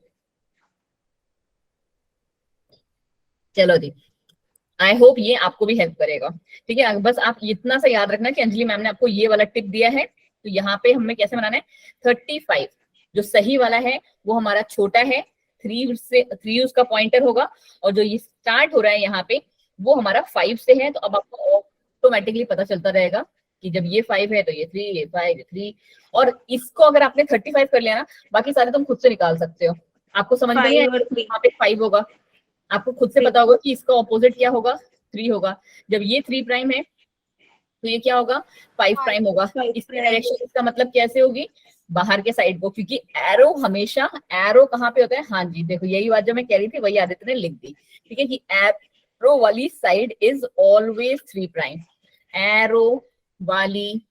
[SPEAKER 1] चलो जी आई होप ये आपको भी हेल्प करेगा, ठीक है। बस आप इतना सा याद रखना कि अंजलि मैम ने आपको ये वाला टिप दिया है, तो यहाँ पे हमें कैसे बनाना है? 35 जो सही वाला है वो हमारा छोटा है, 3 उसका पॉइंटर होगा, और जो ये स्टार्ट हो रहा है यहाँ पे वो हमारा 5 से है। तो अब आपको ऑटोमेटिकली पता चलता रहेगा कि जब ये 5 है तो ये 3, ये 5, ये 3, और इसको अगर आपने 35 कर लिया ना, बाकी सारे तुम खुद से निकाल सकते हो। आपको समझ में नहीं आएगा यहाँ पे 5 होगा, आपको खुद से पता होगा कि इसका ऑपोजिट क्या होगा? 3 होगा। जब ये 3 प्राइम है तो ये क्या होगा? 5 प्राइम होगा। इसकी डायरेक्शन, इसका मतलब कैसे होगी? बाहर के साइड को, क्योंकि एरो हमेशा, एरो कहाँ पे होता है? हाँ जी देखो यही बात जो मैं कह रही थी वही आदित्य ने लिख दी, ठीक है, कि एरो वाली side is always 3 prime. Arrow वाली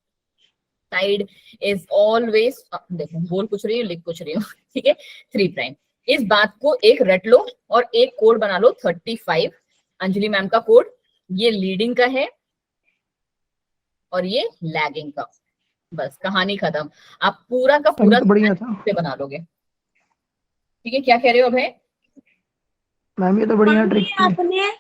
[SPEAKER 1] साइड इज ऑलवेज, देखो बोल कुछ रही हूँ लिख कुछ रही हूँ ठीक है, 3 प्राइम। इस बात को एक रट लो और एक कोड बना लो 35 अंजलि मैम का कोड, ये लीडिंग का है और ये लैगिंग का, बस कहानी खत्म। आप पूरा का
[SPEAKER 5] मैम
[SPEAKER 1] पूरा
[SPEAKER 5] ये तो बढ़िया था।
[SPEAKER 1] से बना लोगे। ठीक है, क्या कह रहे हो अभय?
[SPEAKER 5] मैम ये तो बढ़िया
[SPEAKER 4] मम्मी
[SPEAKER 5] ट्रिक थी।
[SPEAKER 4] आपने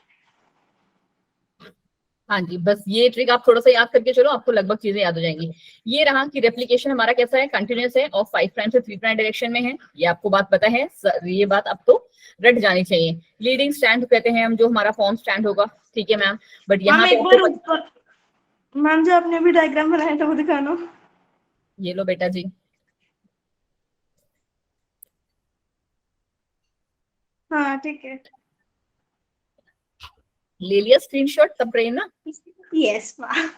[SPEAKER 1] हाँ जी, बस ये ट्रिक आप थोड़ा सा याद करके चलो, आपको लगभग चीजें याद हो जाएंगी। ये रहा कि रेप्लिकेशन हमारा कैसा है, कंटिन्यूअस है और 5 प्राइम से 3 प्राइम डायरेक्शन में है, ये आपको बात पता है, ये बात अब तो रट जानी चाहिए। लीडिंग स्टैंड कहते हैं हम, जो हमारा फॉर्म स्टैंड होगा, ठीक है मैम। बट यहाँ
[SPEAKER 2] मैम
[SPEAKER 1] पे
[SPEAKER 2] एक बार
[SPEAKER 1] आपको
[SPEAKER 2] ऊपर, मैम जो आपने अभी डायग्राम बनाया था वो दिखाना।
[SPEAKER 1] ये लो बेटा जी,
[SPEAKER 2] हाँ ठीक है।
[SPEAKER 1] ले लिया स्क्रीनशॉट तब प्रेरणा?
[SPEAKER 2] Yes ma'am.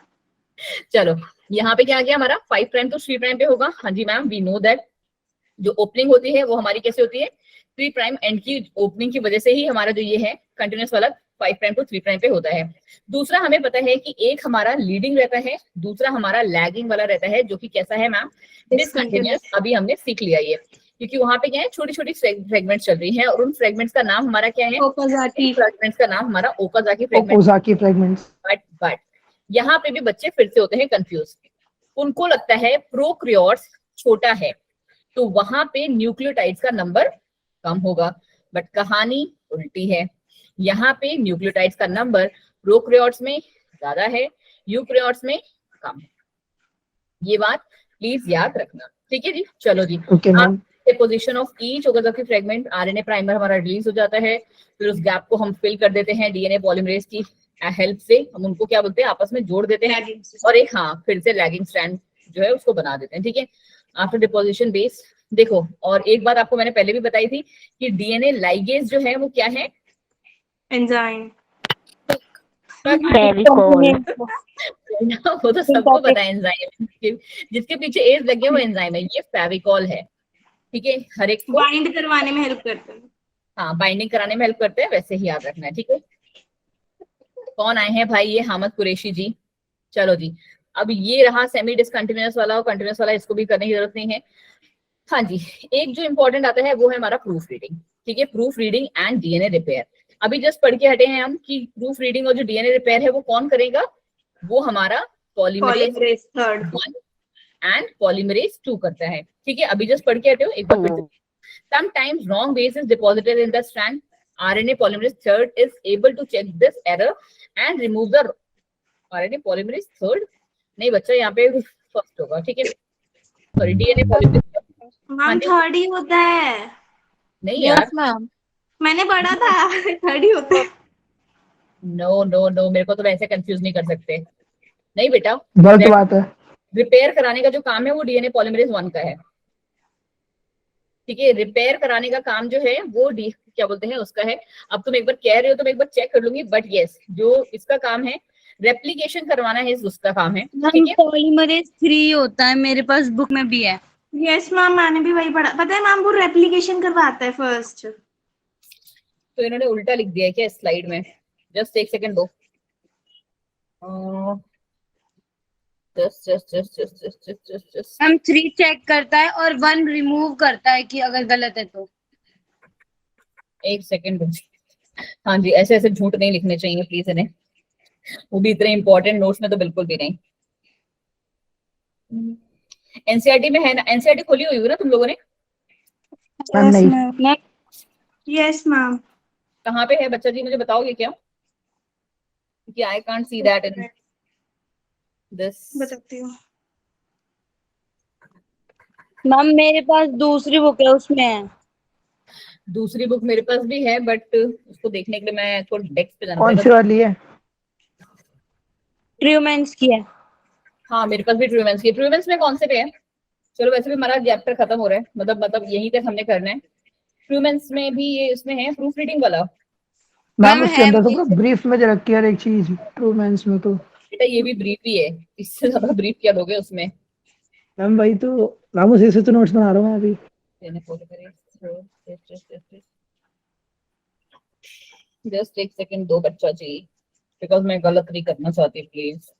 [SPEAKER 1] चलो यहाँ पे क्या आ गया हमारा, 5 प्राइम तो 3 प्राइम पे होगा। हाँ जी मैम, वी नो दैट जो ओपनिंग होती है वो हमारी कैसे होती है, 3 प्राइम एंड की ओपनिंग की वजह से ही हमारा जो ये है कंटिन्यूअस वाला 5 प्राइम टू 3 प्राइम पे होता है। दूसरा हमें पता है कि एक हमारा लीडिंग रहता है, दूसरा हमारा लैगिंग वाला रहता है, जो कि कैसा है मैम, डिसकंटिन्यूअस। अभी हमने सीख लिया ये, क्योंकि वहां पे क्या है, छोटी छोटी फ्रेगमेंट्स चल रही है और उन फ्रेगमेंट्स का नाम हमारा क्या है,
[SPEAKER 4] ओकाजाकी
[SPEAKER 1] फ्रेगमेंट्स का नाम हमारा ओकाजाकी फ्रेगमेंट।
[SPEAKER 5] ओकोजाकी फ्रेगमेंट्स।
[SPEAKER 1] बट यहाँ पे भी बच्चे फिर से होते हैं कंफ्यूज, उनको लगता है प्रोक्रियोट्स छोटा है तो वहां पे न्यूक्लियोटाइड्स का नंबर कम होगा, बट कहानी उल्टी है। यहाँ पे न्यूक्लियोटाइड्स का नंबर प्रोक्रियोट्स में ज्यादा है, यूक्रियोट्स में कम है। ये बात प्लीज याद रखना, ठीक है जी। चलो जी,
[SPEAKER 5] okay ma'am.
[SPEAKER 1] Position of each Okazaki fragment, RNA primer हमारा रिलीज हो जाता है, फिर उस गैप को हम फिल कर देते हैं डीएनए पॉलीमरेज की हेल्प से, हम उनको क्या बोलते हैं, आपस में जोड़ देते हैं और एक हाँ फिर से लैगिंग स्ट्रैंड जो है उसको बना देते हैं, ठीक है। आफ्टर डिपोजिशन बेस, देखो और एक बात आपको मैंने पहले भी बताई थी कि डीएनए लाइगेज जो है वो क्या है,
[SPEAKER 2] एंजाइम।
[SPEAKER 1] वो तो सबको पता है एंजाइम, जिसके पीछे एज लग गया वो एंजाइम है, ये फेविकॉल है, ठीक है। हर एक को
[SPEAKER 2] बाइंड करवाने में हेल्प करते हैं।
[SPEAKER 1] हाँ बाइंडिंग कराने में हेल्प करते हैं, वैसे ही याद रखना है, ठीक है। कौन आए हैं भाई, ये हामद कुरैशी जी। चलो जी, अब ये रहा सेमी डिसकंटिन्यूअस वाला और कंटिन्यूअस वाला, इसको भी करने की जरूरत नहीं है। हाँ जी, एक जो इंपॉर्टेंट आता है वो है हमारा प्रूफ रीडिंग, ठीक है, proof reading and DNA repair. अभी जस्ट पढ़ के हटे हैं हम कि प्रूफ रीडिंग और जो डीएनए रिपेयर है वो कौन करेगा, वो हमारा polymerase
[SPEAKER 2] polymerase third.
[SPEAKER 1] 1 and polymerase 2 करता है, ठीक है। अभी जस्ट पढ़ के हटे हो, एक बार फिर से। Sometimes wrong base is deposited in the strand. RNA polymerase third is able to check this error and remove the RNA polymerase third, नहीं बच्चा यहाँ पे फर्स्ट होगा, ठीक है, sorry DNA polymerase
[SPEAKER 2] ma'am third ही होता है,
[SPEAKER 1] नहीं यार,
[SPEAKER 2] मैंने पढ़ा था थर्ड ही होता है।
[SPEAKER 1] नो नो नो, मेरे को तो वैसे कंफ्यूज नहीं कर सकते, नहीं बेटा,
[SPEAKER 5] गलत बात है।
[SPEAKER 1] रिपेयर कराने का जो काम है वो डीएनए पॉलीमरेज 1 का है, ठीक है। रिपेयर कराने का काम जो है वो क्या बोलते हैं उसका है। अब तुम एक बार कह रहे हो तो मैं एक बार चेक कर लूंगी, बट यस जो इसका काम है रेप्लिकेशन करवाना है, उसका काम है, ठीक है।
[SPEAKER 4] पॉलीमरेज 3 होता है, मेरे पास बुक में भी है।
[SPEAKER 2] यस मैम, मैंने भी वही पढ़ा, पता है मैम वो रेप्लिकेशन करवाता है फर्स्ट।
[SPEAKER 1] तो इन्होंने उल्टा लिख दिया है क्या स्लाइड में, जस्ट एक सेकंड दो, जस्ट
[SPEAKER 4] हम 3 चेक करता है और 1 रिमूव करता है कि अगर गलत है तो।
[SPEAKER 1] एक सेकंड। हाँ जी, ऐसे ऐसे झूठ नहीं लिखने चाहिए प्लीज इन्हें, वो भी इतने इंपॉर्टेंट नोट्स में तो बिल्कुल भी नहीं। एनसीईआरटी में है ना, एनसीईआरटी खोली हुई है ना तुम लोगों ने?
[SPEAKER 5] मैम नहीं।
[SPEAKER 2] Yes ma'am.
[SPEAKER 1] कहाँ पे है बच्चा जी, मुझे बताओगे क्या, क्योंकि I can't see that in this.
[SPEAKER 2] बताती हूँ।
[SPEAKER 4] मैम मेरे पास दूसरी बुक है, उसमें है।
[SPEAKER 1] दूसरी बुक मेरे पास भी है, बट उसको देखने के लिए मैं थोड़ा डेस्क पे जाना
[SPEAKER 5] कौन सी
[SPEAKER 1] पड़ेगा।
[SPEAKER 5] वाली है?
[SPEAKER 4] ट्रूमेंस की है।
[SPEAKER 1] हाँ मेरे पास भी ट्रूमेंस की, ट्रूमेंस में कौन से पे है? चलो वैसे भी हमारा चैप्टर खत्म हो रहा है, मतलब यहीं तक हमने करना है। ट्रूमेंस में भी ये इसमें है प्रूफ रीडिंग वाला।
[SPEAKER 5] मैम उसके अंदर तो ब्रीफ में जो रखी है हर एक चीज, ट्रूमेंस में तो।
[SPEAKER 1] बेटा ये भी ब्रीफ ही है, इससे ज्यादा ब्रीफ क्या दोगे उसमें।
[SPEAKER 5] मैम वही तो, मैम उसी से तो नोट्स बना रहा हूँ मैं अभी।
[SPEAKER 1] जस्ट एक सेकंड दो बच्चा जी, बिकॉज मैं गलत नहीं करना चाहती प्लीज।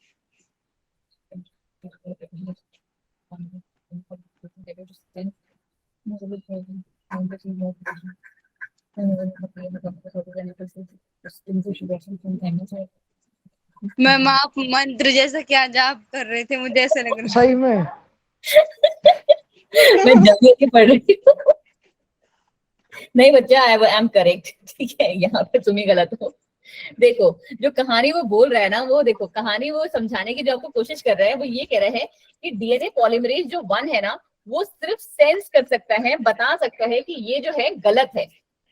[SPEAKER 4] मैम आप मंत्र जैसा क्या जाप कर रहे थे, मुझे ऐसा लग रहा
[SPEAKER 5] सही में
[SPEAKER 1] मैं जल्दी के पढ़ रही हूँ। नहीं बच्चा, आई एम करेक्ट, ठीक है, यहाँ पे तुम ही गलत हो। देखो, जो कहानी वो बोल रहा है ना, वो देखो कहानी वो समझाने की जो आपको कोशिश कर रहा है, वो ये कह रहा है कि डीएनए पॉलीमरेज जो 1 है ना, वो सिर्फ सेंस कर सकता है, बता सकता है कि ये जो है गलत है,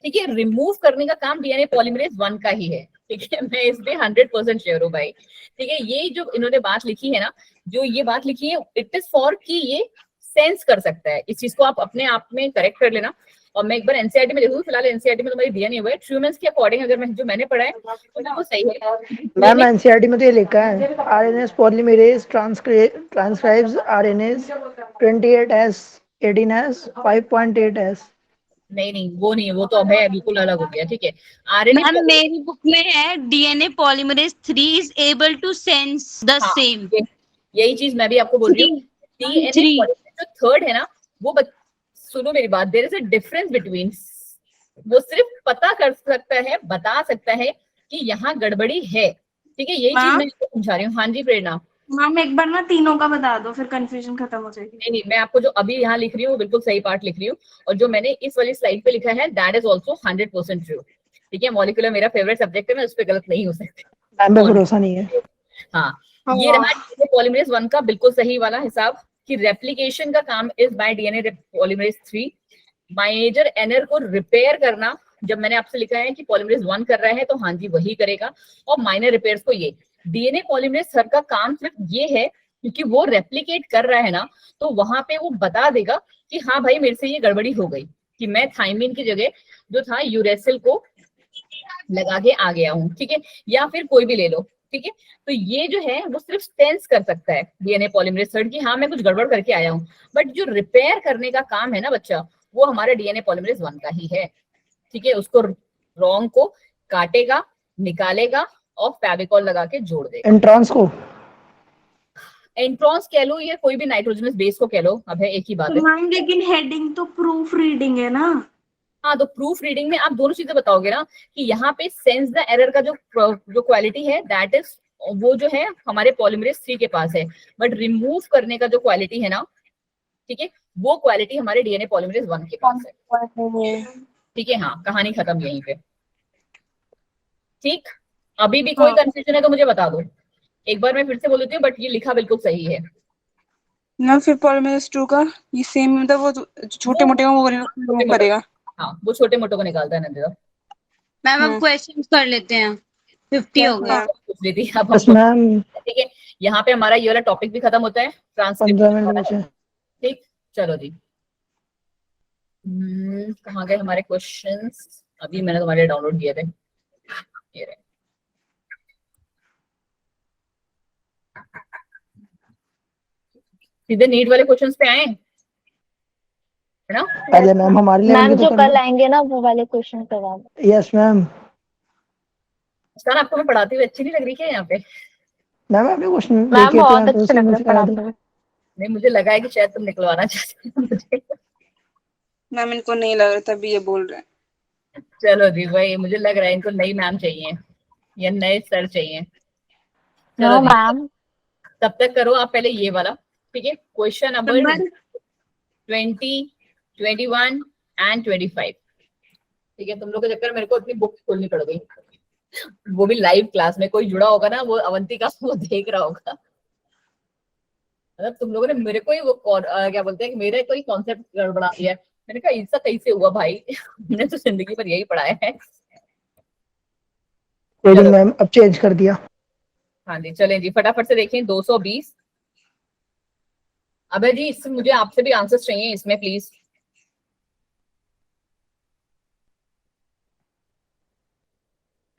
[SPEAKER 1] ठीक है। रिमूव करने का काम डीएनए पॉलीमरेज 1 का ही है, ठीक है। मैं इस पे 100% श्योर हूँ भाई, ठीक है। ये जो इन्होंने बात लिखी है ना, जो ये बात लिखी है, इट इज फॉर कि ये सेंस कर सकता है। इस चीज को आप अपने आप में करेक्ट कर लेना। और मैं एक बार एनसीईआरटी में देखूँ, फिलहाल एनसीईआरटी में तुम्हारी दिया नहीं हुआ है। ट्रूमेंस के अकॉर्डिंग अगर मैं जो मैंने पढ़ा है तो वो सही है।
[SPEAKER 5] मैम एनसीईआरटी में तो ये लिखा है RNS polymerase transcribes RNS 28S 18S 5.8S।
[SPEAKER 1] नहीं नहीं, वो नहीं है, वो तो अब है, बिल्कुल अलग हो गया, ठीक है। आरएनए
[SPEAKER 4] मैम मेरी बुक में है DNA polymerase 3 is able to sense the same.
[SPEAKER 1] यही चीज मैं भी आपको बोल रही हूँ। डीएनए पॉलीमरेज जो 3rd है ना, वो सुनो मेरी बात, there is a difference between, वो सिर्फ पता कर सकता है, बता सकता है कि यहाँ गड़बड़ी है, ठीक है। यही चीज मैं आपको समझा रही हूँ। हाँ जी प्रेरणा।
[SPEAKER 2] मैम एक बार ना तीनों का बता दो, फिर कंफ्यूजन खत्म हो जाएगी।
[SPEAKER 1] नहीं नहीं, मैं आपको जो अभी यहाँ लिख रही हूँ वो बिल्कुल सही पार्ट लिख रही हूँ, और जो मैंने इस वाली स्लाइड पे लिखा है दैट इज ऑल्सो 100% ट्रू, ठीक है। मॉलिक्यूलर मेरा फेवरेट सब्जेक्ट है, मैं उस पर गलत नहीं हो सकती।
[SPEAKER 5] मैम पे भरोसा नहीं है।
[SPEAKER 1] हाँ, ये रहा डीएनए पॉलीमरेज 1 का बिल्कुल सही वाला हिसाब कि रेप्लिकेशन का काम is by DNA polymerase 3। Major error को रिपेयर करना, जब मैंने आपसे लिखा है कि पॉलीमरेज 1 कर रहा है तो हाँ जी वही करेगा, और माइनर रिपेयर्स को ये डीएनए पॉलीमरेज सर का काम सिर्फ ये है, क्योंकि वो रेप्लिकेट कर रहा है ना, तो वहां पे वो बता देगा कि हाँ भाई मेरे से ये गड़बड़ी हो गई, कि मैं थाइमिन की जगह जो था यूरेसिल को लगा के आ गया हूँ, ठीक है। या फिर कोई भी ले लो, ठीक है। तो ये जो है वो सिर्फ सेंस कर सकता है डीएनए पॉलीमरेज 3 की, हाँ मैं कुछ गड़बड़ करके आया हूँ, बट जो रिपेयर करने का काम है ना बच्चा, वो हमारा डीएनए पॉलीमरेज 1 का ही है, ठीक है। उसको रॉन्ग को काटेगा, निकालेगा और फेविकॉल लगा के जोड़ देगा।
[SPEAKER 5] एंट्रांस को,
[SPEAKER 1] एंट्रॉन्स कह लो या कोई भी नाइट्रोजनस बेस को कह लो, अब है एक ही बात है।
[SPEAKER 2] मैम लेकिन हेडिंग तो प्रूफ रीडिंग है ना।
[SPEAKER 1] हाँ, तो प्रूफ रीडिंग में आप दोनों चीजें बताओगे ना, कि यहाँ पे सेंस द एरर का जो क्वालिटी है दैट इज, वो जो है हमारे पॉलीमरेज 3 के पास है, बट रिमूव करने का जो क्वालिटी है ना, ठीक है, वो क्वालिटी हमारे डीएनए पॉलीमरेज 1 के पास है, ठीक है। हाँ, कहानी खत्म यहीं पे, ठीक। अभी भी कोई कंफ्यूजन है तो मुझे बता दो, एक बार मैं फिर से बोल देती हूँ, बट ये लिखा बिल्कुल सही है।
[SPEAKER 6] मैम फिर पॉलीमरेज 2 का ये सेम, मतलब वो छोटे मोटे वो करेगा।
[SPEAKER 1] हाँ, वो छोटे मोटो को निकालता है नंदिता।
[SPEAKER 4] मैम अब क्वेश्चन कर लेते हैं, 50 हो गए।
[SPEAKER 1] पूछ रही थी अब
[SPEAKER 5] बस
[SPEAKER 1] हम,
[SPEAKER 5] मैम
[SPEAKER 1] ठीक है। यहाँ पे हमारा ये वाला टॉपिक भी खत्म होता है,
[SPEAKER 5] 15 मिनट
[SPEAKER 1] ट्रांसक्रिप्शन,
[SPEAKER 5] बचे।
[SPEAKER 1] ठीक। चलो जी, कहाँ गए हमारे क्वेश्चंस? अभी मैंने तुम्हारे डाउनलोड किए थे, ये रहे। सीधे नीट वाले क्वेश्चंस पे आए, है ना?
[SPEAKER 5] पहले मैम हमारे लिए
[SPEAKER 3] मैम
[SPEAKER 5] आएंगे
[SPEAKER 3] जो
[SPEAKER 5] तो
[SPEAKER 3] कल आएंगे ना वो वाले क्वेश्चन करवा दो।
[SPEAKER 5] Yes ma'am.
[SPEAKER 1] मुस्कान, आपको मैं पढ़ाती हुई अच्छी नहीं लग रही क्या यहाँ पे?
[SPEAKER 5] मैम आपने क्वेश्चन
[SPEAKER 3] मैम
[SPEAKER 5] देखे थे
[SPEAKER 3] बहुत
[SPEAKER 5] तो
[SPEAKER 3] अच्छे
[SPEAKER 5] उसी
[SPEAKER 3] लग
[SPEAKER 5] में
[SPEAKER 3] रहे
[SPEAKER 5] से करा
[SPEAKER 3] पढ़ाते
[SPEAKER 5] दो।
[SPEAKER 3] हुए।
[SPEAKER 1] नहीं, मुझे लगा है कि शायद तुम निकलवाना चाहते हो मुझे।
[SPEAKER 6] मैम इनको नहीं लग रहा, तभी ये बोल रहे हैं।
[SPEAKER 1] चलो जी भाई, मुझे लग रहा है इनको नई मैम चाहिए या नए सर चाहिए। चलो
[SPEAKER 3] नो
[SPEAKER 1] जी,
[SPEAKER 3] मैम।
[SPEAKER 1] तब तक करो आप पहले ये वाला, ठीक है। क्वेश्चन नंबर 20, 21 एंड 25, ठीक है। तुम लोग के चक्कर मेरे को अपनी बुक खोलनी पड़ गई, वो भी लाइव क्लास में। कोई जुड़ा होगा ना, वो अवंती का, वो देख रहा होगा। मतलब तुम लोगों ने मेरे को ही वो क्या बोलते हैं कि मेरा कोई कॉन्सेप्ट गड़बड़ा दिया है। मैंने कहा ऐसा कैसे हुआ भाई? हमने तो जिंदगी भर यही पढ़ाया है।
[SPEAKER 5] लेकिन मैम अब चेंज कर दिया।
[SPEAKER 1] हाँ जी, चलें जी, फटाफट से देखें 220। अबे जी, इससे मुझे आपसे भी आंसर्स चाहिए इसमें please.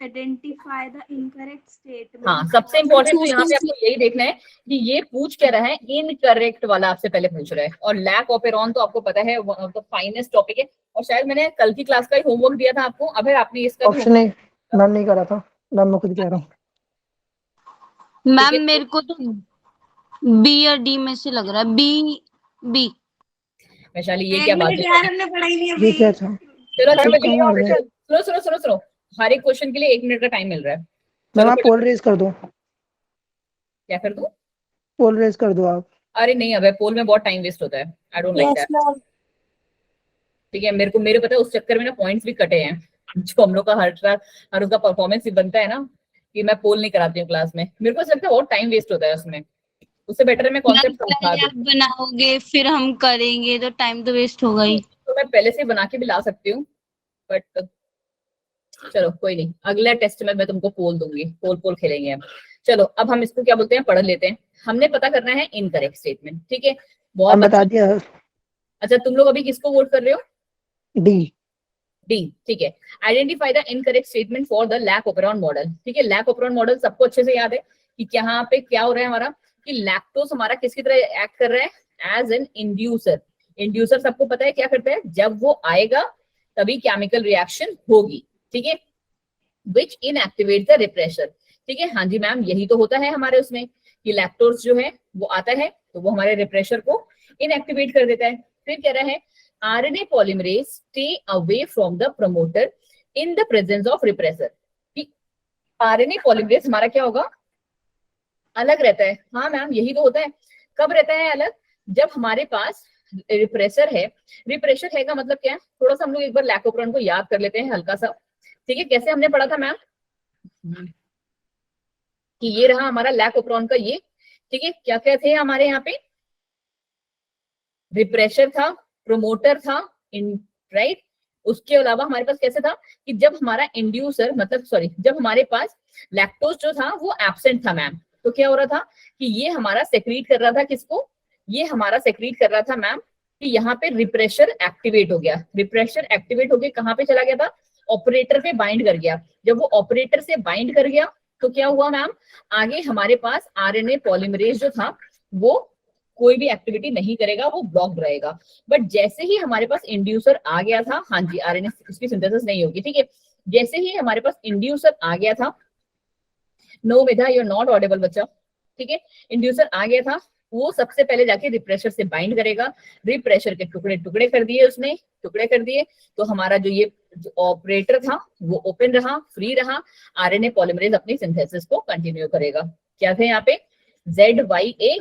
[SPEAKER 2] Identify the incorrect statement.
[SPEAKER 1] हाँ, सबसे इंपॉर्टेंट तो यहाँ पे आपको यही देखना है कि ये पूछ क्या रहा है, इनकरेक्ट वाला आपसे पहले पूछ रहा है। और लैक ऑफ एरॉन तो आपको पता है one of the finest topic है, और शायद मैंने कल की क्लास का ही होमवर्क दिया था आपको। अब आपने इसका भी
[SPEAKER 5] ऑप्शन नहीं मैम नहीं करा था मैम, मैं खुद कह रहा हूँ।
[SPEAKER 4] मैम मेरे को तो बी या डी में से लग रहा है, बी बी।
[SPEAKER 1] वैशाली ये
[SPEAKER 2] एक
[SPEAKER 1] क्या बात
[SPEAKER 2] मिनट
[SPEAKER 1] है?
[SPEAKER 2] यार, हमने पढ़ाई नहीं
[SPEAKER 5] ये
[SPEAKER 2] अभी।
[SPEAKER 5] क्या था?
[SPEAKER 1] चलो अच्छा,
[SPEAKER 5] तुक्का मार रहे हैं।
[SPEAKER 1] सुनो सुनो सुनो सुनो, हर एक क्वेश्चन के लिए 1 मिनट का टाइम मिल रहा है।
[SPEAKER 5] मैम
[SPEAKER 1] चलो
[SPEAKER 5] आप पोल रेज कर दो,
[SPEAKER 1] क्या कर दूं?
[SPEAKER 5] पोल रेज कर दो आप।
[SPEAKER 1] अरे नहीं, अब पोल में बहुत टाइम वेस्ट होता है, I don't like
[SPEAKER 6] yes
[SPEAKER 1] that.
[SPEAKER 6] Ma'am.
[SPEAKER 1] ठीक है, मेरे पता है उस चक्कर में ना पॉइंट्स भी कटे हैं, जो हम लोग का हर उसका परफॉर्मेंस भी बनता है ना, कि मैं पोल नहीं कराती हूँ क्लास में। मेरे को ऐसा लगता है बहुत टाइम वेस्ट होता है उसमें, उससे बेटर है मैं
[SPEAKER 4] मैम
[SPEAKER 1] कॉन्सेप्ट समझा
[SPEAKER 4] पहले
[SPEAKER 1] दूं।
[SPEAKER 4] आप बनाओगे फिर हम करेंगे तो टाइम तो वेस्ट होगा ही।
[SPEAKER 1] तो मैं पहले से बना के भी ला सकती हूँ, बट चलो कोई नहीं, अगला टेस्ट में मैं तुमको पोल दूंगी, पोल खेलेंगे हम। चलो अब हम इसको क्या बोलते हैं, पढ़ लेते हैं। हमने पता करना है इनकरेक्ट स्टेटमेंट, ठीक है? बहुत
[SPEAKER 5] हम बता
[SPEAKER 1] अच्छा।
[SPEAKER 5] दिया।
[SPEAKER 1] अच्छा तुम लोग अभी किसको वोट कर रहे हो?
[SPEAKER 5] डी।
[SPEAKER 1] डी, ठीक है। Identify the incorrect statement for the lac operon model. ठीक है, लैक ओपेरॉन मॉडल सबको अच्छे से याद है कि यहाँ पे क्या हो रहा है हमारा, कि लैक्टोज हमारा किसकी तरह एक्ट कर रहा है, एज एन इंड्यूसर। इंड्यूसर सबको पता है क्या करता है, जब वो आएगा तभी केमिकल रिएक्शन होगी, ठीक है, विच इनएक्टिवेट द रिप्रेशर। ठीक है, हाँ जी मैम, यही तो होता है हमारे उसमें, कि लैक्टोज जो है वो आता है तो वो हमारे रिप्रेशर को इनएक्टिवेट कर देता है। फिर कह रहा है RNA polymerase stay away from the promoter in the presence of repressor। RNA polymerase हमारा क्या होगा, अलग रहता है। हाँ मैम, यही तो होता है। कब रहता है अलग, जब हमारे पास रिप्रेसर है। रिप्रेशर है का मतलब क्या है, थोड़ा सा हम लोग एक बार लैकोप्रोन को याद कर लेते हैं हल्का सा। ठीक है, कैसे हमने पढ़ा था मैम, कि ये रहा हमारा लैकोप्रोन का ये, ठीक है, क्या क्या थे हमारे यहाँ पे, रिप्रेशर था, प्रोमोटर था, राइट। उसके अलावा हमारे पास कैसे था, कि जब हमारा इंड्यूसर मतलब सॉरी जब हमारे पास लैक्टोज जो था वो एब्सेंट था मैम, तो क्या हो रहा था कि ये हमारा सेक्रीट कर रहा था किसको, ये हमारा सेक्रीट कर रहा था मैम, कि यहाँ पे रिप्रेशर एक्टिवेट हो गया। रिप्रेशर एक्टिवेट होके कहाँ पे चला गया था, ऑपरेटर पे बाइंड कर गया। जब वो ऑपरेटर से बाइंड कर गया तो क्या हुआ मैम, आगे हमारे पास RNA पॉलीमरेज जो था वो कोई भी एक्टिविटी नहीं करेगा, वो ब्लॉक्ड रहेगा। बट जैसे ही हमारे पास इंड्यूसर आ गया था, हाँ जी, RNA उसकी सिंथेसिस नहीं होगी, ठीक है, जैसे ही हमारे पास इंड्यूसर आ गया था, no Medha you are not audible बच्चा, ठीक है, इंड्यूसर आ गया था, वो सबसे पहले जाके रिप्रेशर से बाइंड करेगा। रिप्रेशर के टुकड़े टुकड़े कर दिए उसने, टुकड़े कर दिए, तो हमारा जो ये ऑपरेटर था वो ओपन रहा, फ्री रहा, RNA पॉलीमरेज अपनी सिंथेसिस को कंटिन्यू करेगा। क्या थे यहाँ पे, ZYA,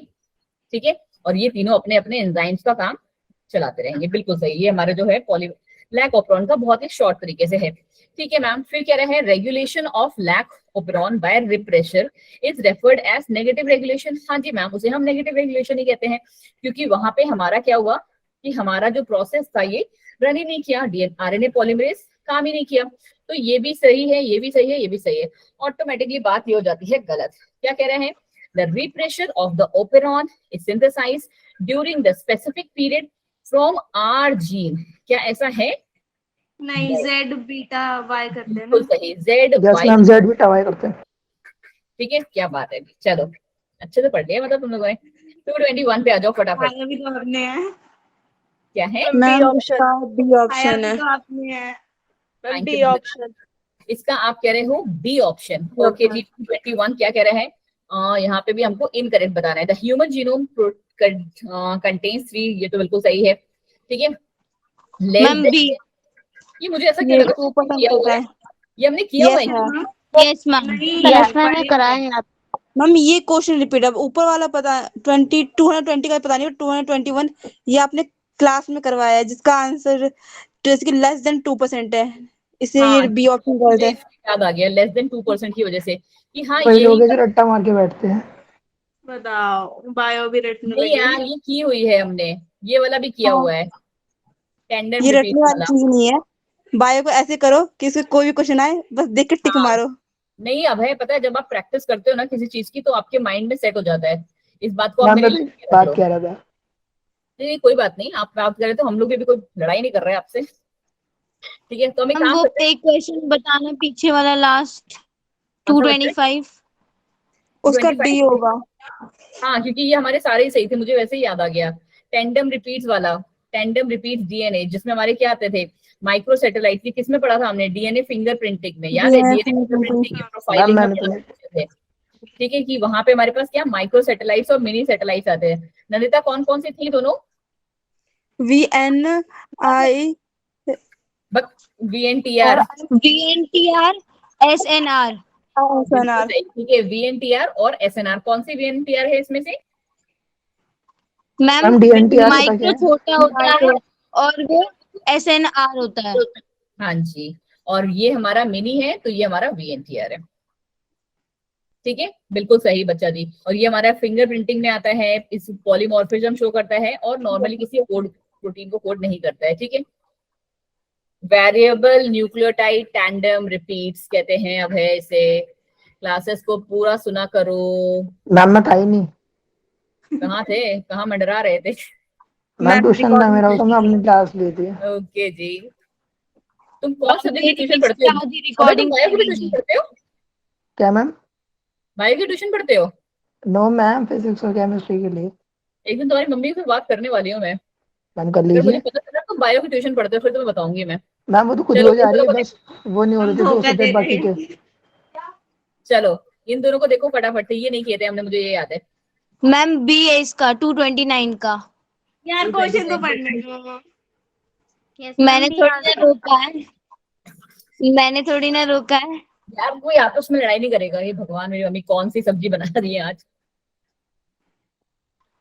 [SPEAKER 1] ठीक है, और ये तीनों अपने अपने एंजाइम्स का काम चलाते रहेंगे। बिल्कुल सही, ये हमारा जो है लैक ओपेरॉन का बहुत ही शॉर्ट तरीके से है। ठीक है मैम, फिर कह रहे हैं regulation of lac operon by repressor is referred as negative regulation. हाँ जी मैम, उसे हम नेगेटिव रेगुलेशन ही कहते हैं, क्योंकि वहां पे हमारा क्या हुआ कि हमारा जो प्रोसेस था ये रन ही नहीं किया, RNA पॉलीमरेज काम ही नहीं किया। तो ये भी सही है, ये भी सही है, ये भी सही है, ऑटोमेटिकली बात ये हो जाती है गलत। क्या कह रहे हैं, the repressure of the operon is synthesized during the specific period from R gene। क्या ऐसा है?
[SPEAKER 2] नहीं, Z बीटा Y करते हैं
[SPEAKER 1] बिल्कुल
[SPEAKER 2] ना।
[SPEAKER 1] सही, Z
[SPEAKER 5] yes
[SPEAKER 1] Y,
[SPEAKER 5] ma'am, Z beta Y करते हैं।
[SPEAKER 1] ठीक है, क्या बात है, चलो अच्छे से पढ़ लिया मतलब तुम लोगों ने। 221 पे आ जाओ फटाफट।
[SPEAKER 2] आया भी तो आपने है।
[SPEAKER 1] क्या है,
[SPEAKER 6] मैम इसका बी
[SPEAKER 2] आया
[SPEAKER 6] ऑप्शन
[SPEAKER 2] भी
[SPEAKER 6] है।
[SPEAKER 2] तो आपने है।
[SPEAKER 1] Thank
[SPEAKER 6] B
[SPEAKER 1] you।
[SPEAKER 6] ऑप्शन।
[SPEAKER 1] इसका आप कह रहे हो बी ऑप्शन, ओके जी। 221 क्या कह रहे हैं, यहाँ पे भी हमको इनकरेक्ट बताना है। द ह्यूमन जीनोम कंटेन्स 3, ये तो बिल्कुल सही है, ठीक है।
[SPEAKER 4] Ma'am B.
[SPEAKER 1] ये मुझे ऐसा क्यों
[SPEAKER 6] ये
[SPEAKER 1] लगा
[SPEAKER 6] 2%
[SPEAKER 1] किया हुआ
[SPEAKER 6] होता
[SPEAKER 1] है,
[SPEAKER 6] है।
[SPEAKER 1] ये हमने किया हुआ
[SPEAKER 6] यस
[SPEAKER 1] है।
[SPEAKER 6] मैम।
[SPEAKER 4] Yes ma'am.
[SPEAKER 2] नहीं,
[SPEAKER 3] यस मैम, ये
[SPEAKER 2] पढ़े
[SPEAKER 3] कराए
[SPEAKER 2] हुए।
[SPEAKER 3] हैं आप।
[SPEAKER 6] मैम ये क्वेश्चन रिपीट, अब ऊपर वाला पता 220 का पता नहीं, 221 ये आपने क्लास में करवाया है, जिसका आंसर जैसे कि लेस देन 2% है, इसे
[SPEAKER 1] हाँ,
[SPEAKER 6] ये बी ऑप्शन कर
[SPEAKER 1] मुझे
[SPEAKER 6] दे।
[SPEAKER 1] याद आ गया लेस देन 2% की वजह से, कि हाँ
[SPEAKER 5] वही
[SPEAKER 1] ये
[SPEAKER 5] लोग हैं जो रट्टा मार के बैठते हैं।
[SPEAKER 2] बताओ, बायो भी रटने
[SPEAKER 1] नहीं
[SPEAKER 2] लगे।
[SPEAKER 1] यार, ये की हुई है हमने, ये वाला भी किया
[SPEAKER 6] हाँ,
[SPEAKER 1] हुआ है, टेंडर
[SPEAKER 6] ये
[SPEAKER 1] रिपीट
[SPEAKER 6] रटने वाली
[SPEAKER 1] वाला।
[SPEAKER 6] चीज नहीं है। बायो को ऐसे करो कि इसके कोई भी क्वेश्चन आए बस देख के टिक
[SPEAKER 1] हाँ,
[SPEAKER 6] मारो।
[SPEAKER 1] नहीं अब है, पता है जब आप प्रैक्टिस करते हो ना किसी चीज की, तो आपके माइंड में सेट हो जाता है। इस बात को आप
[SPEAKER 5] मैम
[SPEAKER 1] मेरे
[SPEAKER 5] मैं तो
[SPEAKER 1] लिए रख
[SPEAKER 5] बात
[SPEAKER 1] लो।
[SPEAKER 5] कह रहा था।
[SPEAKER 1] नहीं कोई बात नहीं, आप बात करें तो हम लोग भी कोई लड़ाई नहीं कर रहे हैं आपसे, ठीक है। तो हम एक
[SPEAKER 4] हम
[SPEAKER 1] काम
[SPEAKER 4] वो
[SPEAKER 1] करते हैं,
[SPEAKER 4] एक क्वेश्चन बताना पीछे वाला लास्ट
[SPEAKER 1] कौन सा बच्चा है?
[SPEAKER 4] 225।
[SPEAKER 6] उसका
[SPEAKER 1] 25।
[SPEAKER 6] डी होगा।
[SPEAKER 1] हाँ, क्योंकि ये हमारे सारे ही सही थे, मुझे वैसे ही याद आ गया। टेंडम रिपीट्स वाला, टेंडम रिपीट्स DNA, जिसमें हमारे क्या आते थे, माइक्रो सैटेलाइट की, किसमें पढ़ा था हमने, DNA फिंगरप्रिंटिंग में, याद है? DNA फिंगरप्रिंटिंग
[SPEAKER 5] मैम
[SPEAKER 1] प्रोफाइलिंग में
[SPEAKER 5] मैंने तो
[SPEAKER 1] क्या
[SPEAKER 5] नहीं।
[SPEAKER 1] पूछे थे? ठीक है, कि वहां पे हमारे पास क्या माइक्रो सैटेलाइट्स और मिनी सैटेलाइट्स आते हैं। नंदिता कौन कौन सी थी दोनों?
[SPEAKER 6] VNI
[SPEAKER 1] VNTR।
[SPEAKER 4] VNTR SNR।
[SPEAKER 6] SNR।
[SPEAKER 1] ठीक है, VNTR और SNR। कौन सी VNTR है इसमें से?
[SPEAKER 4] मैम
[SPEAKER 5] मैम DNTR होता क्या
[SPEAKER 4] माइक्रो
[SPEAKER 5] है?
[SPEAKER 4] छोटा होता है और वो SNR होता है।
[SPEAKER 1] हाँ जी, और ये हमारा मिनी है तो ये हमारा VNTR है। ठीक है, बिल्कुल सही बच्चा जी। और ये हमारा फिंगर प्रिंटिंग में आता है, इस पॉलीमॉर्फिज्म शो करता है और नॉर्मली किसी कोड प्रोटीन को कोड नहीं करता है। ठीक है, वेरिएबल न्यूक्लियोटाइड टैंडम रिपीट्स कहते हैं। अब है इसे, क्लासेस को पूरा सुना करो।
[SPEAKER 5] मैम मैं था ही नहीं,
[SPEAKER 1] कहाँ थे, कहाँ मंडरा रहे थे?
[SPEAKER 5] मैम ट्यूशन था मेरा, तो मैं अपनी क्लास ली थी।
[SPEAKER 1] ओके जी। तुम कौन सा सब्जेक्ट की ट्यूशन
[SPEAKER 4] मेरी
[SPEAKER 1] पढ़ते हो?
[SPEAKER 4] आधी
[SPEAKER 1] अबे तुम
[SPEAKER 4] रिकॉर्डिंग
[SPEAKER 1] बायो की भी ट्यूशन पढ़ते हो?
[SPEAKER 5] क्या मैम?
[SPEAKER 1] बायो की ट्यूशन पढ़ते हो?
[SPEAKER 5] नो मैम, फिजिक्स और केमिस्ट्री के लिए।
[SPEAKER 1] एक दिन तुम्हारी मम्मी से बात करने वाली हूँ मैं।
[SPEAKER 5] मैम कर
[SPEAKER 1] अगर मुझे
[SPEAKER 5] लीजिए।
[SPEAKER 1] पता चला तुम बायो की ट्यूशन पढ़ते हो फिर तुम्हें बताऊंगी मैं।
[SPEAKER 5] मैम वो तो खुद ही
[SPEAKER 1] चलो
[SPEAKER 5] हो जा
[SPEAKER 1] इन
[SPEAKER 5] रही
[SPEAKER 1] दोनों
[SPEAKER 5] है,
[SPEAKER 1] को
[SPEAKER 5] बस वो नहीं हो रहे थे दो
[SPEAKER 2] धोखा दे
[SPEAKER 5] सब्जेक्ट बाकी
[SPEAKER 2] रहे
[SPEAKER 5] के।
[SPEAKER 1] चलो इन दोनों को देखो फटाफट, ये नहीं किए थे हमने, मुझे ये याद है।
[SPEAKER 4] मैम B है इसका 229 का।
[SPEAKER 2] यार क्वेश्चन तो पढ़ने दो।
[SPEAKER 4] मैंने थोड़ी ना रोका है, मैंने थोड़ी ना रोका है।
[SPEAKER 1] यार कोई आपस में लड़ाई नहीं करेगा। ये भगवान, मेरी मम्मी कौन सी सब्जी बना रही है आज?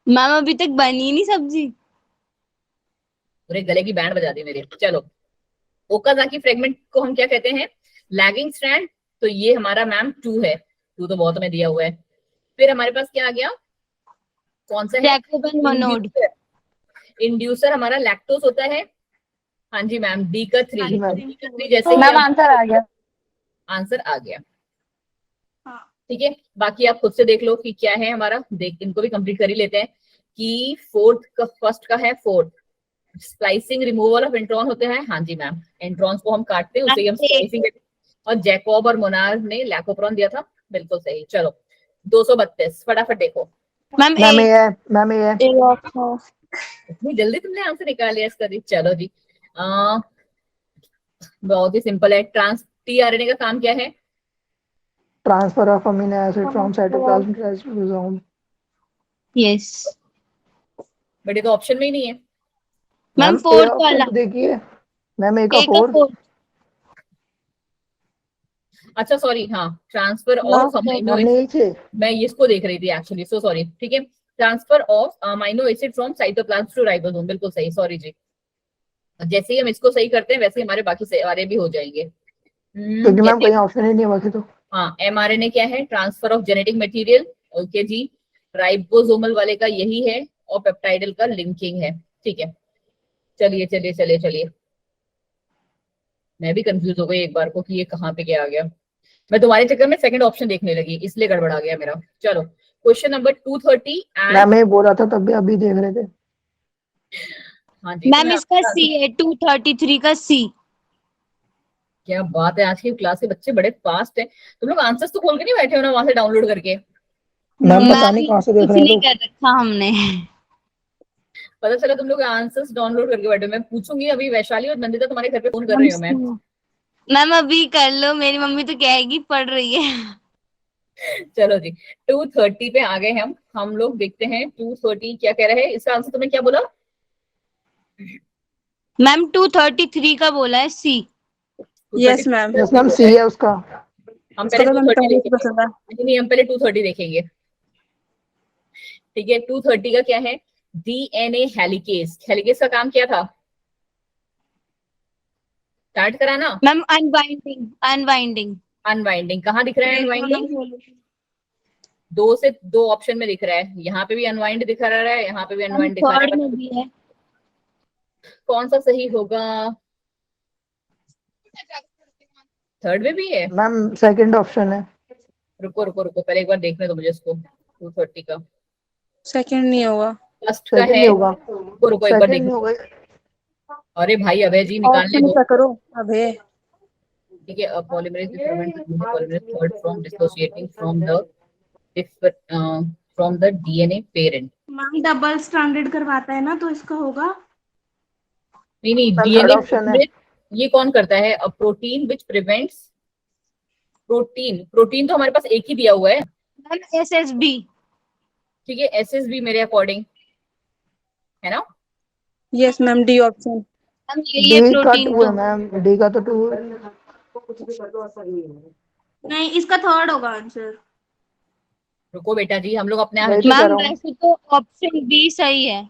[SPEAKER 4] मैम अभी तक बनी नहीं सब्जी।
[SPEAKER 1] पूरे गले की बैंड बजा दी मेरी। चलो, ओकाज़ाकी फ्रेगमेंट को हम क्या कहते हैं? Lagging strand. तो ये हमारा मैम 2 है, 2 तो बहुत में दिया हुआ है। फिर हमारे पास क्या आ गया, कौन सा है?
[SPEAKER 4] Jacob and Monod.
[SPEAKER 1] इंड्यूसर हमारा लैक्टोज होता है। हाँ जी मैम, डी का 3।
[SPEAKER 5] जी मैम।
[SPEAKER 1] डी का 3 जैसे ही
[SPEAKER 6] मैम आंसर आ गया।
[SPEAKER 1] आंसर आ गया।
[SPEAKER 2] हाँ।
[SPEAKER 1] ठीक है, बाकी आप खुद से देख लो कि क्या है हमारा। देख, इनको भी कंप्लीट कर ही लेते हैं कि फोर्थ का, फर्स्ट का है fourth, splicing removal of intron होते हैं। हाँ जी मैम, इंट्रॉन्स को हम काटते हैं, उसे हम स्प्लाइसिंग। और जैकॉब और मोनार ने लैकोप्रॉन दिया था। बिल्कुल सही। चलो 232 फटाफट देखो।
[SPEAKER 4] Ma'am
[SPEAKER 5] ma'am
[SPEAKER 4] A।
[SPEAKER 5] ये है, मैम ये है।
[SPEAKER 1] इतनी जल्दी तुमने आंसर निकाल लिया इसका जी। चलो जी, बहुत ही सिंपल है। टीआरएनए का काम क्या है?
[SPEAKER 5] Transfer of amino acid from cytoplasm to ribosome.
[SPEAKER 4] Yes
[SPEAKER 1] but ये तो ऑप्शन में ही नहीं है।
[SPEAKER 4] Ma'am
[SPEAKER 5] ma'am A
[SPEAKER 4] fourth
[SPEAKER 5] option
[SPEAKER 4] वाला,
[SPEAKER 5] तो देखिए, मैम ए का
[SPEAKER 4] A का
[SPEAKER 5] फोर्थ।
[SPEAKER 4] फोर्थ।
[SPEAKER 1] अच्छा सॉरी, हाँ, ट्रांसफर ऑफ अमीनो
[SPEAKER 5] मैम नीचे।
[SPEAKER 1] मैं इसको देख रही थी एक्चुअली, सो सॉरी। ठीक है, transfer of amino acid from cytoplasm to ribosome, बिल्कुल सही, सॉरी जी। जैसे ही हम इसको सही करते हैं वैसे ही हमारे बाकी सारे भी हो जाएंगे।
[SPEAKER 5] क्योंकि मैम कहीं ऑप्शन ही नहीं है बाकी तो।
[SPEAKER 1] हाँ, एमआरएनए क्या है? Transfer of genetic material. Okay जी, राइबोसोमल वाले का यही है, और पेप्टाइडल का लिंकिंग है। ठीक है, चलिए चलिए चलिए चलिए। मैं भी कंफ्यूज हो गई एक बार को कि ये कहाँ पे क्या आ गया। मैं तुम्हारे चक्कर में सेकंड ऑप्शन देखने लगी, इसलिए गड़बड़ा गया मेरा। चलो, क्वेश्चन नंबर 230 एंड।
[SPEAKER 5] मैम ये बोला था तब भी, अभी देख रहे थे।
[SPEAKER 1] हाँ जी,
[SPEAKER 4] मैम इसका C है 233 का C।
[SPEAKER 1] क्या बात है, आज की क्लास के बच्चे बड़े फास्ट हैं। तुम लोग आंसर्स तो खोल के नहीं बैठे हो ना वहां से डाउनलोड करके?
[SPEAKER 5] मैम पता नहीं कहाँ से देख
[SPEAKER 4] कुछ
[SPEAKER 5] रहे हैं
[SPEAKER 4] नहीं
[SPEAKER 5] तो।
[SPEAKER 4] कर रखा हमने।
[SPEAKER 1] पता चला तुम लोग आंसर्स डाउनलोड करके बैठे हो। मैं पूछूंगी अभी, वैशाली और नंदिता तुम्हारे घर पे फोन कर रही हूँ मैं।
[SPEAKER 4] मैम अभी कर लो, मेरी मम्मी तो कहेगी पढ़ रही है।
[SPEAKER 1] चलो जी, 230 पे आ गए हम लोग देखते हैं 230 क्या कह रहे हैं। इसका आंसर तुमने क्या बोला?
[SPEAKER 4] मैम 233 का बोला है C।
[SPEAKER 6] Yes ma'am.
[SPEAKER 5] Yes ma'am C है उसका।
[SPEAKER 1] हम पहले
[SPEAKER 6] उसका तो मैम
[SPEAKER 1] 230
[SPEAKER 6] पहले से
[SPEAKER 1] देखेंगे।
[SPEAKER 6] पता था।
[SPEAKER 1] नहीं, हम पहले 230 देखेंगे। ठीक है, 230 का क्या है? DNA helicase. हेलिकेज का काम क्या था? स्टार्ट करा ना।
[SPEAKER 4] मैम अनबाइंडिंग, अनबाइंडिंग।
[SPEAKER 1] अनवाइंडिंग कहाँ दिख रहा है? अनवाइंडिंग दो ऑप्शन में दिख रहा है। यहाँ पे भी अनवाइंड दिखा रहा है, यहाँ पे भी अनवाइंड दिखा रहा
[SPEAKER 4] थर्ड
[SPEAKER 1] है।
[SPEAKER 4] में भी है।
[SPEAKER 1] कौन सा सही होगा? थर्ड में भी है?
[SPEAKER 5] मैम सेकंड ऑप्शन है।
[SPEAKER 1] रुको रुको रुको, पहले एक बार देखने दो मुझे इसको। 230 का
[SPEAKER 6] सेकंड नहीं होगा।
[SPEAKER 1] फर्स्ट का
[SPEAKER 5] सेकंड
[SPEAKER 1] है।
[SPEAKER 5] नहीं होगा,
[SPEAKER 1] रुको रुको, एक बार
[SPEAKER 5] सेकंड नहीं
[SPEAKER 1] देखो।
[SPEAKER 5] होगा।
[SPEAKER 1] अरे भाई अभय जी निकालने
[SPEAKER 6] ऑप्शन
[SPEAKER 1] दो।
[SPEAKER 6] क्या करो अबे।
[SPEAKER 1] ठीक है, polymerase polymerase third from dissociating from the DNA parent.
[SPEAKER 2] Ma'am double standard करवाता है ना, तो इसका होगा।
[SPEAKER 1] नहीं नहीं,
[SPEAKER 5] मैम थर्ड
[SPEAKER 1] डीएनए
[SPEAKER 5] ऑप्शन है।
[SPEAKER 1] ये कौन करता है? A protein which prevents. Protein तो हमारे पास एक ही दिया हुआ है।
[SPEAKER 4] Ma'am SSB।
[SPEAKER 1] ठीक है, SSB मेरे अकॉर्डिंग है ना।
[SPEAKER 6] Yes ma'am, D option.
[SPEAKER 4] Ma'am यही है
[SPEAKER 5] डी का
[SPEAKER 4] प्रोटीन
[SPEAKER 5] 2 है
[SPEAKER 4] तो।
[SPEAKER 5] मैम, डी का तो 2 है।
[SPEAKER 2] नहीं, इसका थर्ड होगा आंसर।
[SPEAKER 1] रुको बेटा जी, हम लोग अपने
[SPEAKER 5] वही तो कह
[SPEAKER 4] मैम
[SPEAKER 5] रहा हूँ।
[SPEAKER 4] वैसे तो ऑप्शन बी सही है।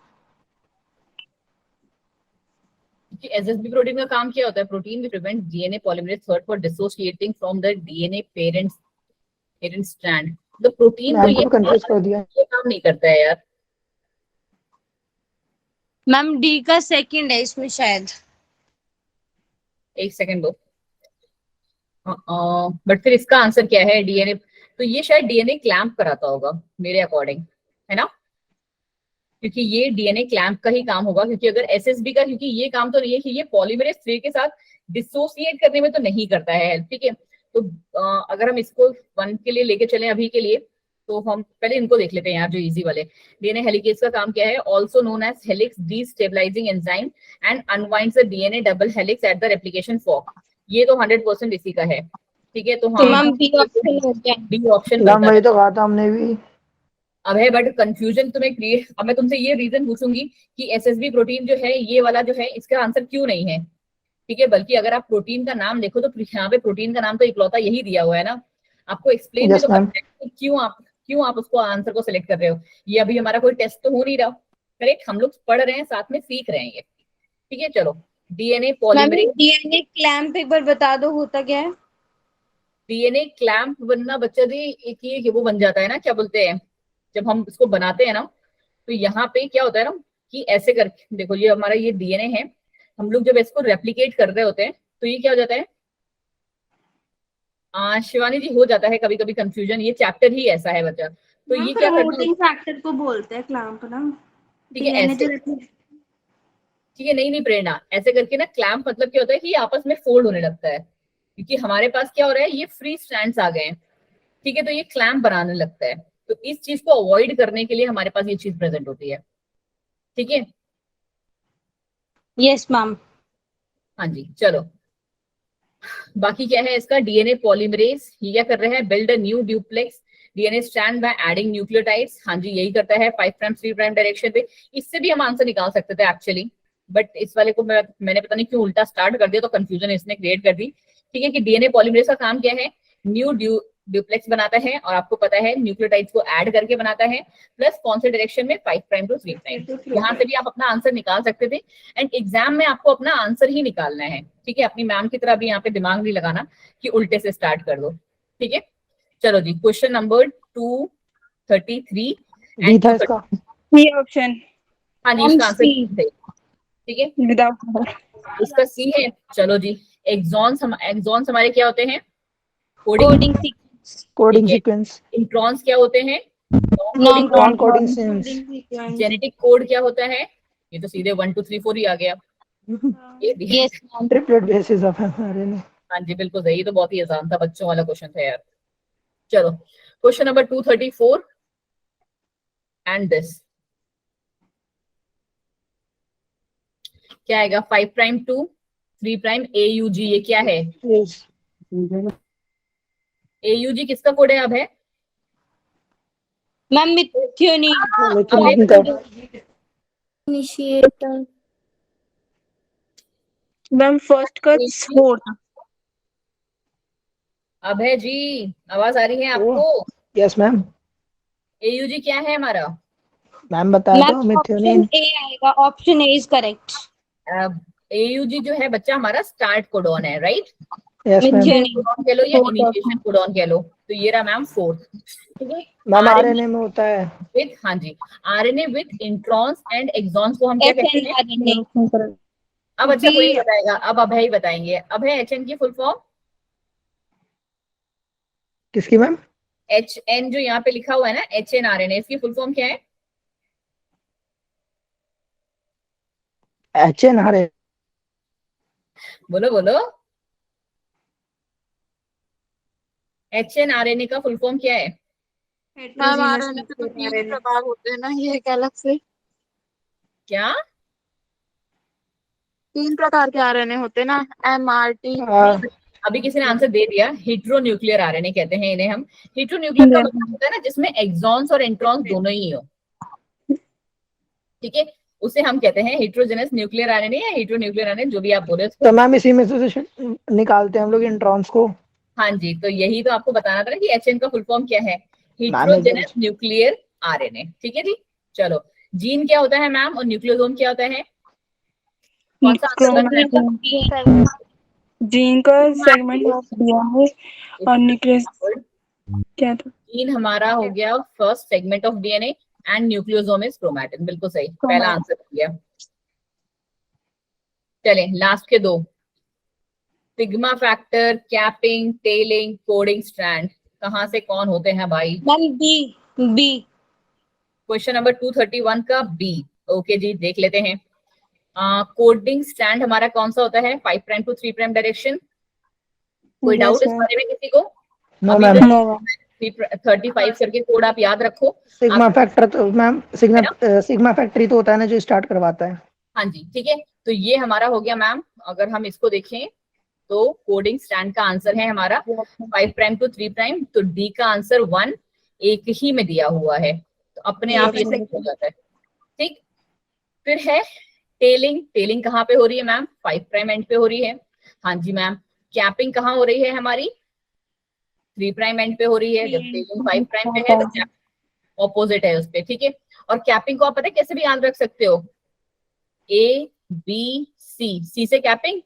[SPEAKER 1] एसएसबी प्रोटीन का काम क्या होता है? प्रोटीन भी prevent DNA polymerase third for dissociating from the DNA parent strand. तो प्रोटीन तो
[SPEAKER 5] मैम को कंफ्यूज कर दिया।
[SPEAKER 1] ये काम नहीं करता है यार।
[SPEAKER 4] मैम डी का सेकंड है इसमें शायद।
[SPEAKER 1] एक सेकंड दो। बट फिर इसका आंसर क्या है? डीएनए, तो ये शायद डीएनए क्लैंप कराता होगा मेरे अकॉर्डिंग, है ना, क्योंकि ये डीएनए क्लैंप का ही काम होगा। क्योंकि अगर एसएसबी का, क्योंकि ये काम तो नहीं है कि ये पॉलीमरेज 3 के साथ डिसोसिएट करने में तो नहीं करता है हेल्प, ठीक है। तो अगर हम इसको 1 के लिए लेके चले अभी के लिए, तो हम पहले इनको देख लेते हैं यार, जो इजी वाले। डीएनए हेलिकेज का काम क्या है? Also known as helix destabilising enzyme and unwinds the DNA double helix at the replication fork. ये तो 100% इसी का है, ठीक है। तो
[SPEAKER 4] तो
[SPEAKER 1] हाँ,
[SPEAKER 4] मैम बी ऑप्शन हो गया।
[SPEAKER 1] डी ऑप्शन
[SPEAKER 5] मैम
[SPEAKER 1] बनता
[SPEAKER 5] वही
[SPEAKER 1] है।
[SPEAKER 5] तो कहा था हमने भी।
[SPEAKER 1] अब है बट कंफ्यूजन तुम्हें क्रिएट, अब मैं तुमसे ये रीजन पूछूंगी कि एसएसबी प्रोटीन जो है ये वाला जो है, इसका आंसर क्यों नहीं है, ठीक है। बल्कि अगर आप प्रोटीन का नाम देखो तो यहाँ पे प्रोटीन का नाम तो इकलौता यही दिया हुआ है ना। आपको एक्सप्लेन भी
[SPEAKER 5] यस
[SPEAKER 1] तो
[SPEAKER 5] मैम।
[SPEAKER 1] करना है कि क्यों आप उसको आंसर को सिलेक्ट कर रहे हो। ये अभी हमारा कोई टेस्ट तो हो नहीं रहा, करेक्ट। हम लोग पढ़ रहे हैं, साथ में सीख रहे हैं ये, ठीक है। चलो, DNA
[SPEAKER 4] ma'am
[SPEAKER 1] polymerase.
[SPEAKER 4] DNA clamp एक बार बता दो होता क्या है।
[SPEAKER 1] डीएनए क्लैंप बनना बच्चा जी एक ये वो बन जाता है ना, क्या बोलते हैं, जब हम इसको बनाते हैं ना, तो यहाँ पे क्या होता है ना कि ऐसे करके देखो, ये हमारा ये डीएनए है। हम लोग जब इसको रेप्लिकेट कर रहे होते हैं तो ये क्या हो जाता है, शिवानी जी, हो जाता है कभी कभी कंफ्यूजन, ये चैप्टर ही ऐसा है बच्चा। तो
[SPEAKER 2] मैम
[SPEAKER 1] ये क्या करना
[SPEAKER 2] प्रमोटिंग फैक्टर को बोलते हैं क्लैंप ना।
[SPEAKER 1] ठीक है
[SPEAKER 2] डीएनए
[SPEAKER 1] ऐसे,
[SPEAKER 2] जो
[SPEAKER 1] ठीक है, नहीं नहीं प्रेरणा, ऐसे करके ना क्लैंप मतलब क्या होता है कि ये आपस में फोल्ड होने लगता है। क्योंकि हमारे पास क्या हो रहा है, ये फ्री स्ट्रैंड्स आ गए हैं, ठीक है। तो ये क्लैंप बनाने लगता है। तो इस चीज को अवॉइड करने के लिए हमारे पास ये चीज प्रेजेंट होती है, ठीक है।
[SPEAKER 4] Yes ma'am.
[SPEAKER 1] हाँ जी, चलो। बाकी क्या है इसका? डीएनए पॉलीमरेज ये क्या कर रहे हैं? Build a new duplex DNA strand by adding nucleotides. हाँ जी, यही करता है 5 प्राइम 3 प्राइम डायरेक्शन पे। इससे भी हम आंसर निकाल सकते थे एक्चुअली, बट इस वाले को मैंने पता नहीं क्यों उल्टा स्टार्ट कर दिया, तो कंफ्यूजन इसने क्रिएट कर दी, ठीक है। कि डीएनए पॉलीमरेज का काम क्या है? न्यू ड्यूप्लेक्स बनाता है, और आपको पता है न्यूक्लियोटाइड्स को ऐड करके बनाता है, प्लस कौन से डायरेक्शन में? 5 प्राइम टू 3 प्राइम। यहाँ से भी आप अपना आंसर निकाल सकते थे। एंड एग्जाम में आपको अपना आंसर ही निकालना है, ठीक है। अपनी मैम की तरह भी यहाँ पे दिमाग नहीं लगाना कि उल्टे से स्टार्ट कर दो, ठीक है। चलो जी, क्वेश्चन नंबर 233
[SPEAKER 5] डी था इसका।
[SPEAKER 6] C option.
[SPEAKER 1] हाँ जी, इसका आंसर सही, ठीक है।
[SPEAKER 6] विदाउट।
[SPEAKER 1] इसका सी है। चलो जी, एक्सॉन्स हमारे क्या होते हैं?
[SPEAKER 4] Coding sequence.
[SPEAKER 5] कोडिंग
[SPEAKER 1] ठीक है।
[SPEAKER 5] सीक्वेंस।
[SPEAKER 1] इंट्रॉन्स क्या होते हैं?
[SPEAKER 4] Non
[SPEAKER 5] non coding sequence.
[SPEAKER 1] Genetic code क्या होता है? ये तो सीधे 1 2 3 4 ही आ गया। ये
[SPEAKER 4] yes ma'am.
[SPEAKER 5] Triplet basis of mRNA.
[SPEAKER 1] हाँ जी, बिल्कुल सही। ये तो बहुत ही आसान था, बच्चों वाला क्वेश्चन था यार। चलो, क्वेश्चन नंबर 234 एंड दिस क्या आएगा? 5 प्राइम टू 3 प्राइम AUG, ये क्या है? AUG किसका कोड है? अब है
[SPEAKER 4] ma'am methionine.
[SPEAKER 3] Initiator.
[SPEAKER 6] Ma'am first का 4 था।
[SPEAKER 1] अब है जी, आवाज आ रही है आपको?
[SPEAKER 5] Yes ma'am.
[SPEAKER 1] AUG क्या है हमारा?
[SPEAKER 5] मैम बताया तो,
[SPEAKER 4] मैम ऑप्शन
[SPEAKER 5] मिथ्योनिन।
[SPEAKER 4] ए आएगा, option A is correct.
[SPEAKER 1] AUG जो है बच्चा हमारा स्टार्ट कोडॉन है, right.
[SPEAKER 5] Yes ma'am.
[SPEAKER 4] Methionine.
[SPEAKER 1] Codon कह लो या इनिशिएशन कोडॉन कह लो, तो ये रहा मैम 4th, ठीक है।
[SPEAKER 5] मैम
[SPEAKER 1] RNA
[SPEAKER 5] आरएनए में होता है।
[SPEAKER 1] विद, हाँ जी, RNA with introns and exons को हम क्या कहते हैं?
[SPEAKER 4] SNRNA।
[SPEAKER 1] अब अच्छा कोई बताएगा? अब अभय ही बताएंगे। अभय, HN की फुल फॉर्म?
[SPEAKER 5] किसकी मैम?
[SPEAKER 1] HN जो यहाँ पे लिखा हुआ है ना, HNRNA, इसकी फुल फॉर्म क्या है?
[SPEAKER 5] एचएनआरएनए।
[SPEAKER 1] बोलो बोलो, HNRNA का फुल फॉर्म क्या है?
[SPEAKER 7] मैम आरएनए के तो 3 प्रकार होते हैं ना, ये एक अलग से
[SPEAKER 1] क्या?
[SPEAKER 7] 3 प्रकार के आरएनए होते हैं ना, MRT
[SPEAKER 1] अभी किसी ने आंसर दे दिया, हेटेरोन्यूक्लियर आरएनए कहते हैं इन्हें हम। हेटेरोन्यूक्लियर का मतलब होता है ना जिसमें एक्सॉन्स और इंट्रॉन्स दोनों ही हो, ठीक है, उसे हम कहते हैं हेटेरोजेनस न्यूक्लियर आरएनए या हेटेरोन्यूक्लियर आरएनए, जो भी आप बोले उसको।
[SPEAKER 5] तो मैम इसी में से निकालते हैं हम लोग इंट्रॉन्स को।
[SPEAKER 1] हाँ जी, तो यही तो आपको बताना था ना कि एचएन का फुल फॉर्म क्या है,
[SPEAKER 5] मैम एकदम
[SPEAKER 1] हेटेरोजेनस न्यूक्लियर आरएनए, ठीक है जी। चलो, जीन क्या होता है मैम और न्यूक्लियोसोम क्या होता है? कौन सा आंसर होता है?
[SPEAKER 6] जीन का सेगमेंट ऑफ डीएनए और न्यूक्लियस क्या था?
[SPEAKER 1] जीन हमारा हो गया first segment of DNA and nucleosome is chromatin, बिल्कुल सही, पहला आंसर हो गया। चले लास्ट के दो, sigma factor, capping, telling, coding strand, कहां से कौन होते हैं भाई?
[SPEAKER 4] Ma'am B.
[SPEAKER 1] क्वेश्चन नंबर 231 का बी। ओके जी, देख लेते हैं। कोडिंग स्ट्रैंड हमारा कौन सा होता है? 5 प्राइम टू 3 प्राइम डायरेक्शन। कोई डाउट इस बारे में किसी को?
[SPEAKER 5] No ma'am.
[SPEAKER 1] 35 करके कोड आप याद रखो।
[SPEAKER 5] सिग्मा फैक्टर तो मैम सिग्मा फैक्टरी तो होता है ना जो स्टार्ट करवाता है।
[SPEAKER 1] हाँ जी, ठीक है, तो ये हमारा हो गया मैम। अगर हम इसको देखें तो कोडिंग स्टैंड का आंसर है हमारा 5 प्राइम टू 3 प्राइम, तो डी का आंसर 1 एक ही में दिया हुआ है, तो अपने आप ये सही हो जाता है, ठीक। फिर है टेलिंग। टेलिंग कहाँ पे हो रही है मैम? 5 प्राइम एंड पे हो रही है। हाँ जी मैम। कैपिंग कहाँ हो रही है हमारी? 3 प्राइम एंड पे हो रही है। जब टेलिंग 5 प्राइम पे है तो ऑपोजिट है उस पे, ठीक है। और कैपिंग को आप पता है कैसे भी याद रख सकते हो? ए बी सी, सी से कैपिंग,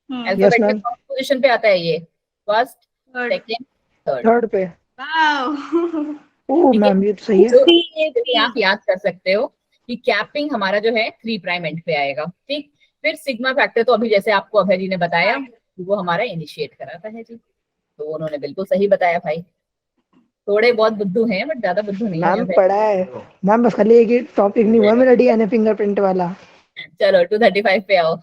[SPEAKER 1] अल्फाबेट में कौन पोजीशन पे आता है ये? फर्स्ट, सेकंड,
[SPEAKER 5] थर्ड पे। ओह
[SPEAKER 1] ठीक है।
[SPEAKER 5] मैम ये तो सही है।
[SPEAKER 1] तो आप याद कर सकते हो कि कैपिंग हमारा जो है 3 प्राइम एंड पे आएगा, ठीक। फिर सिग्मा फैक्टर तो अभी जैसे आपको अभय जी ने बताया वो हमारा इनिशिएट कराता है जी, तो उन्होंने बिल्कुल सही बताया भाई। थोड़े बहुत बुद्धू हैं बट ज्यादा बुद्धू नहीं है
[SPEAKER 5] मैम
[SPEAKER 1] अभय।
[SPEAKER 5] पढ़ा है मैम, बस खाली एक ही टॉपिक नहीं हुआ मेरा डीएनए फिंगरप्रिंट वाला।
[SPEAKER 1] चलो 235 पे आओ।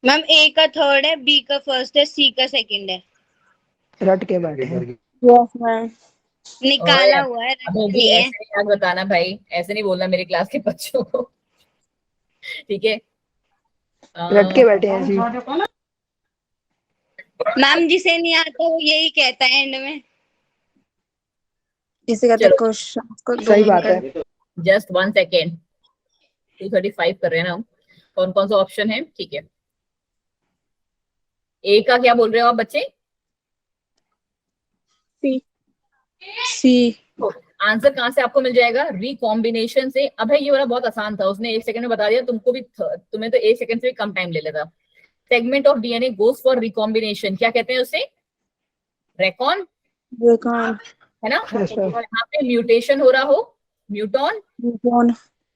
[SPEAKER 4] मैम ए का थर्ड है, बी का फर्स्ट है, सी का सेकंड है।
[SPEAKER 5] रट के बैठे हैं।
[SPEAKER 6] Yes ma'am.
[SPEAKER 4] निकाला हुआ है,
[SPEAKER 1] अभी जी
[SPEAKER 4] नहीं है।
[SPEAKER 1] ऐसे नहीं याद बताना भाई, ऐसे नहीं बोलना मेरी क्लास के बच्चों को, ठीक है।
[SPEAKER 5] रट के बैठे हैं जी।
[SPEAKER 4] मैम जिसे नहीं आता वो यही कहता है एंड में।
[SPEAKER 6] इसे कहते
[SPEAKER 1] चलो।
[SPEAKER 6] क्वेश्चन को
[SPEAKER 5] सही बात है।
[SPEAKER 1] जस्ट 1 सेकेंड, 235 कर रहे हैं ना हम। कौन कौन सा ऑप्शन है? ठीक है, ए का क्या बोल रहे हो आप बच्चे?
[SPEAKER 6] सी।
[SPEAKER 1] आंसर कहां से आपको मिल जाएगा? रिकॉम्बिनेशन से। अब है ये वाला बहुत आसान था, उसने 1 सेकंड में बता दिया, तुमको भी तुम्हें तो 1 सेकंड से भी कम टाइम ले लेता। Segment of DNA goes for recombination, क्या कहते हैं उसे? रेकॉन, है ना। यहाँ पे म्यूटेशन हो रहा हो, म्यूटॉन,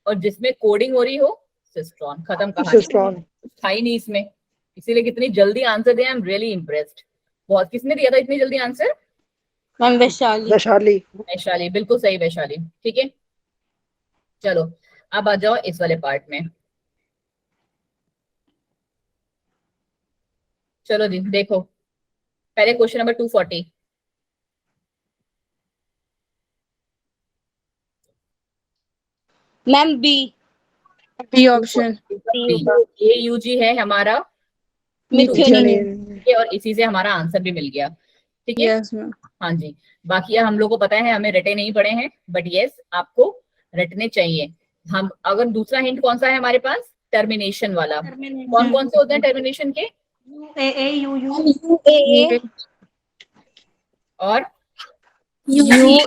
[SPEAKER 1] और जिसमें कोडिंग हो रही हो, सिस्ट्रॉन। खत्म कहानी, था ही नहीं इसमें, इसीलिए कितनी जल्दी आंसर दिया। I am really impressed. बहुत, किसने दिया था इतनी जल्दी आंसर?
[SPEAKER 6] मैम वैशाली।
[SPEAKER 1] वैशाली, बिल्कुल सही वैशाली, ठीक है। चलो अब आ जाओ इस वाले पार्ट में। चलो जी देखो, पहले question number 240।
[SPEAKER 4] Ma'am B.
[SPEAKER 6] B option.
[SPEAKER 1] AUG है हमारा
[SPEAKER 4] मिथ्योनिन।
[SPEAKER 1] और इसी से हमारा आंसर भी मिल गया, ठीक है।
[SPEAKER 6] Yes ma'am.
[SPEAKER 1] हाँ जी, बाकी हम लोग को पता है, हमें रटे नहीं पड़े हैं, बट यस आपको रटने चाहिए। हम अगर दूसरा हिंट कौन सा है हमारे पास? टर्मिनेशन वाला। कौन कौन से होते हैं टर्मिनेशन के? और
[SPEAKER 6] UGA।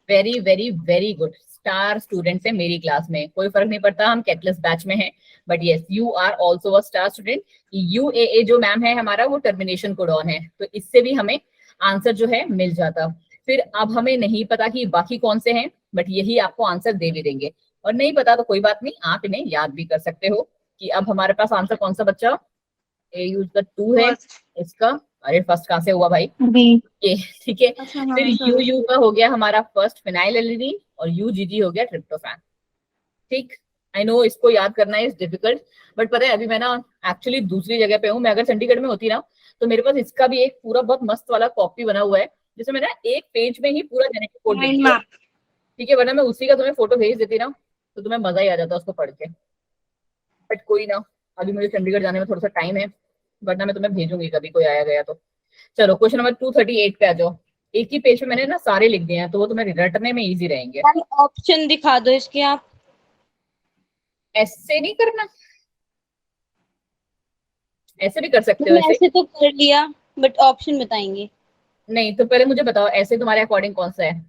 [SPEAKER 1] Very very very good, star student है मेरी क्लास में, कोई फर्क नहीं पड़ता हम कैटलिस्ट बैच में हैं, but yes you are also a star student. UAA जो मैम है हमारा, वो टर्मिनेशन कोडॉन है, तो इससे भी हमें आंसर जो है मिल जाता। फिर अब हमें नहीं पता कि बाकी कौन से हैं, बट यही आपको आंसर दे भी देंगे, और नहीं पता तो कोई बात नहीं, आप इन्हें याद भी कर सकते हो कि अब हमारे पास आंसर कौन सा बच्चा? AU का 2 है इसका। अरे फर्स्ट कहां से हुआ भाई? ये, ठीक है। फिर UU का हो गया हमारा फर्स्ट फिनाइलएलिनीन, और UGG हो गया ट्रिप्टोफैन, ठीक। आई नो इसको याद करना इज डिफिकल्ट, बट पता है अभी मैं ना एक्चुअली दूसरी जगह पे हूँ। मैं अगर चंडीगढ़ में होती ना तो मेरे पास इसका भी एक पूरा बहुत मस्त वाला कॉपी बना हुआ है, जिसमें मैंने एक पेज में ही पूरा जेनेटिक कोड लिख दिया। ठीक है, वरना मैं उसी का तुम्हें फोटो भेज देती ना तो तुम्हें मजा ही आ जाता उसको पढ़ के। बट कोई ना, अभी मुझे चंडीगढ़ जाने में थोड़ा सा टाइम है, वरना मैं तुम्हें भेजूंगी कभी कोई आया गया तो। चलो क्वेश्चन नंबर 238 पे आ जाओ। एक ही पेज पे मैंने ना सारे लिख दिए हैं तो वो तुम्हें रटने में इजी रहेंगे।
[SPEAKER 4] मैम ऑप्शन दिखा दो इसके आप।
[SPEAKER 1] ऐसे नहीं करना, ऐसे भी कर सकते हो
[SPEAKER 4] मैंने
[SPEAKER 1] ऐसे।
[SPEAKER 4] ऐसे तो कर लिया, बट ऑप्शन बताएंगे।
[SPEAKER 1] नहीं तो पहले मुझे बताओ ऐसे तुम्हारे अकॉर्डिंग कौन सा है?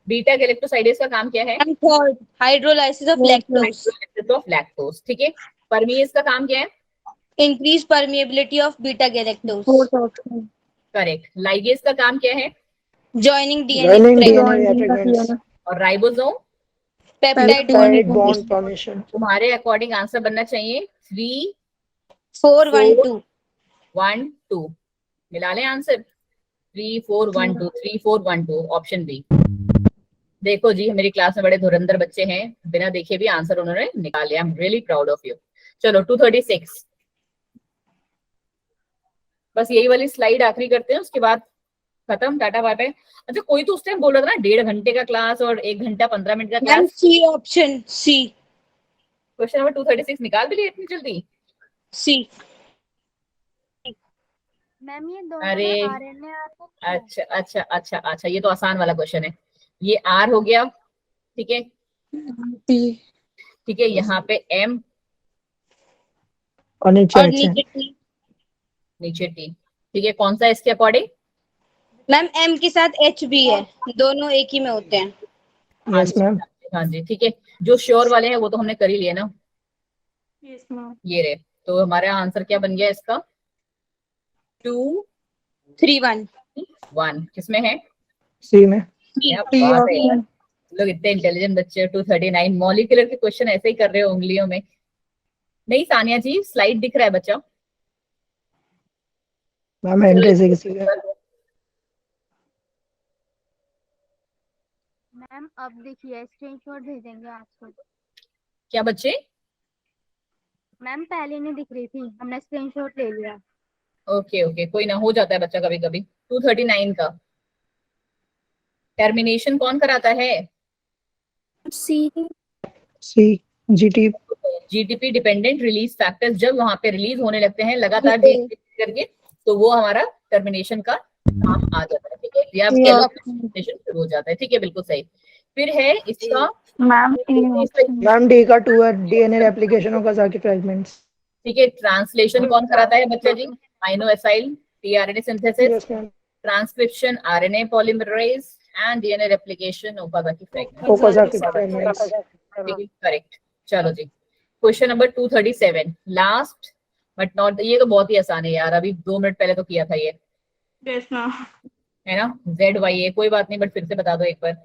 [SPEAKER 1] बीटा गैलेक्टोसाइडेज का काम क्या है?
[SPEAKER 4] Ma'am third, hydrolysis of lactose.
[SPEAKER 1] Of lactose, ठीक है। परमीएज का काम क्या है?
[SPEAKER 4] Increase permeability of beta galactose.
[SPEAKER 6] Fourth option
[SPEAKER 1] correct. Ligase का काम क्या है?
[SPEAKER 4] Joining DNA
[SPEAKER 5] Joining
[SPEAKER 4] fragment.
[SPEAKER 5] DNA fragments.
[SPEAKER 1] और ribosome?
[SPEAKER 4] Peptide
[SPEAKER 5] Peptide
[SPEAKER 4] bond
[SPEAKER 5] bond formation.
[SPEAKER 1] तुम्हारे अकॉर्डिंग आंसर बनना चाहिए 3,
[SPEAKER 4] 4 1 2।
[SPEAKER 1] 1 2। मिला लें आंसर 3 4 1 2, 3 4 1 2, ऑप्शन बी। देखो जी, मेरी क्लास में बड़े धुरंधर बच्चे हैं, बिना देखे भी आंसर उन्होंने निकाल लिया। I am really proud of you. चलो 236, बस यही वाली स्लाइड आखिरी करते हैं, उसके बाद खत्म, टाटा बाय बाय। अच्छा कोई तो उस टाइम बोल रहा था ना 1.5 घंटे का क्लास और 1 घंटा 15 मिनट का
[SPEAKER 4] मैम
[SPEAKER 1] क्लास।
[SPEAKER 4] सी ऑप्शन, सी
[SPEAKER 1] क्वेश्चन नंबर 236 निकाल भी लिए इतनी जल्दी?
[SPEAKER 4] सी।
[SPEAKER 3] मैम ये दोनों
[SPEAKER 1] अरे
[SPEAKER 3] में आरएनए आर
[SPEAKER 1] अच्छा अच्छा अच्छा अच्छा, ये तो आसान वाला क्वेश्चन है। ये आर हो गया, ठीक है,
[SPEAKER 6] पी
[SPEAKER 1] ठीक है, यहाँ पे एम
[SPEAKER 5] और नीचे
[SPEAKER 4] और
[SPEAKER 5] H है।
[SPEAKER 4] नीचे टी।
[SPEAKER 1] नीचे टी, ठीक है। कौन सा है इसके अकॉर्डिंग?
[SPEAKER 4] मैम एम के साथ एच भी है, दोनों एक ही में होते हैं।
[SPEAKER 1] हाँ
[SPEAKER 5] Yes
[SPEAKER 1] जी,
[SPEAKER 5] मैम।
[SPEAKER 1] हाँ जी, ठीक है। जो श्योर वाले हैं वो तो हमने कर ही लिए ना,
[SPEAKER 2] यस मैम।
[SPEAKER 1] ये रहे। तो हमारा आंसर क्या बन गया इसका? 2
[SPEAKER 4] 3 1।
[SPEAKER 1] 1 किसमें है?
[SPEAKER 5] C में।
[SPEAKER 1] क्या
[SPEAKER 6] टी
[SPEAKER 1] बात है यार,
[SPEAKER 6] ऑप्शन
[SPEAKER 1] लोग इतने इंटेलिजेंट बच्चे हो। 239 मॉलिक्यूलर के क्वेश्चन ऐसे ही कर रहे हो उंगलियों में। नहीं सानिया जी, स्लाइड दिख रहा है बच्चा?
[SPEAKER 5] मैम एंट्री से किसी का।
[SPEAKER 3] मैम अब देखिए स्क्रीनशॉट भेजेंगे आपको।
[SPEAKER 1] क्या बच्चे?
[SPEAKER 3] मैम पहले नहीं दिख रही थी, हमने स्क्रीनशॉट ले लिया।
[SPEAKER 1] ओके ओके, कोई ना, हो जाता है बच्चा कभी कभी। 239 का टर्मिनेशन कौन कराता है?
[SPEAKER 3] सी।
[SPEAKER 5] C GT।
[SPEAKER 1] GTP dependent release factors जब वहां पे रिलीज होने लगते हैं लगातार करके, तो वो हमारा टर्मिनेशन का नाम आ जाता है, ठीक है। या आप कह लो टर्मिनेशन शुरू हो जाता है, ठीक है, बिल्कुल सही। फिर है इसका
[SPEAKER 6] मैम
[SPEAKER 5] मैम D का 2 है, DNA replication of Kazaki fragments।
[SPEAKER 1] ठीक है। ट्रांसलेशन कौन कराता है बच्चा जी? Amino acid tRNA synthesis,
[SPEAKER 5] Yes ma'am.
[SPEAKER 1] Transcription RNA polymerase and DNA replication Okazaki fragment.
[SPEAKER 5] Okazaki fragments।
[SPEAKER 1] ठीक है, करेक्ट। चलो जी, question number 237 last but not, ये तो बहुत ही आसान है यार, अभी 2 मिनट पहले तो किया था ये,
[SPEAKER 2] यस मैम।
[SPEAKER 1] है ना। ZYA कोई बात नहीं, बट फिर से बता दो एक बार।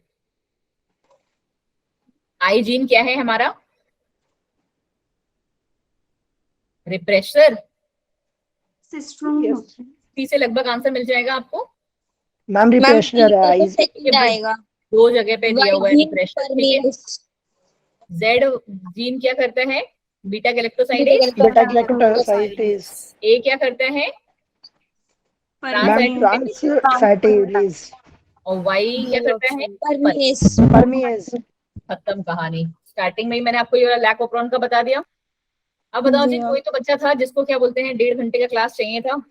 [SPEAKER 1] आई जीन क्या है हमारा? रिप्रेशर।
[SPEAKER 2] सिस्टम।
[SPEAKER 1] सी से लगभग आंसर मिल जाएगा आपको।
[SPEAKER 5] मैम रिप्रेशर है eyes।
[SPEAKER 4] सेकंड आएगा।
[SPEAKER 1] 2 जगह पे दिया हुआ है
[SPEAKER 4] वाई
[SPEAKER 1] रिप्रेशर, ठीक है। जेड जीन क्या करता है? Beta galactosidase.
[SPEAKER 5] Beta galactoside।
[SPEAKER 1] A क्या करता है?
[SPEAKER 5] Ma'am trans fatty release.
[SPEAKER 1] और वाई क्या करता है?
[SPEAKER 5] परमीएज।
[SPEAKER 1] खत्म कहानी। स्टार्टिंग में ही मैंने आपको ये वाला लैक ऑफ का बता दिया। अब बताओ जी, कोई तो बच्चा था जिसको क्या बोलते हैं 1.5 घंटे का क्लास चाहिए था।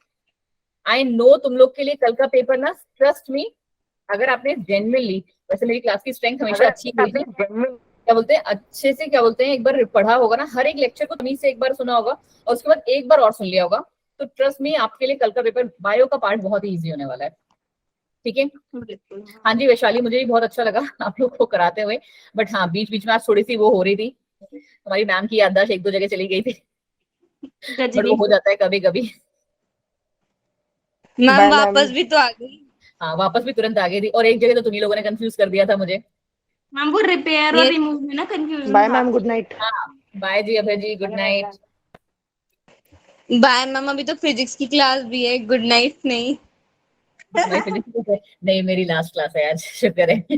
[SPEAKER 1] आई नो तुम लोग के लिए कल का पेपर ना, ट्रस्ट मी, अगर आपने जेन्युइनली, वैसे मेरी क्लास की स्ट्रेंथ हमेशा अच्छी हुई थी, क्या बोलते हैं अच्छे से, क्या बोलते हैं एक बार पढ़ा होगा ना, हर एक लेक्चर को तमीज से एक बार सुना होगा और उसके बाद एक बार और सुन लिया होगा, तो ट्रस्ट मी आपके लिए कल का पेपर बायो का पार्ट बहुत ही ईजी होने वाला है, ठीक है। हाँ जी वैशाली, मुझे भी बहुत अच्छा लगा आप लोग को कराते हुए, बट हाँ बीच बीच में आज थोड़ी सी वो हो रही थी, हमारी मैम की याददाश्त 1-2 जगह चली गई थी, बट वो हो जाता है कभी कभी।
[SPEAKER 4] मैम वापस भी तो आ गई।
[SPEAKER 1] हाँ वापस भी तुरंत आ गई थी, और एक जगह तो तुम्ही लोगों ने कंफ्यूज कर दिया था मुझे।
[SPEAKER 2] मैम वो रिपेयर और रिमूव में ना confusion.
[SPEAKER 5] Bye ma'am, good night.
[SPEAKER 1] हाँ बाय जी Abhay ji, good night.
[SPEAKER 4] Bye ma'am, अभी तो फिजिक्स की क्लास भी है, गुड नाइट नहीं।
[SPEAKER 1] नहीं मेरी लास्ट क्लास है आज, शुक्र है।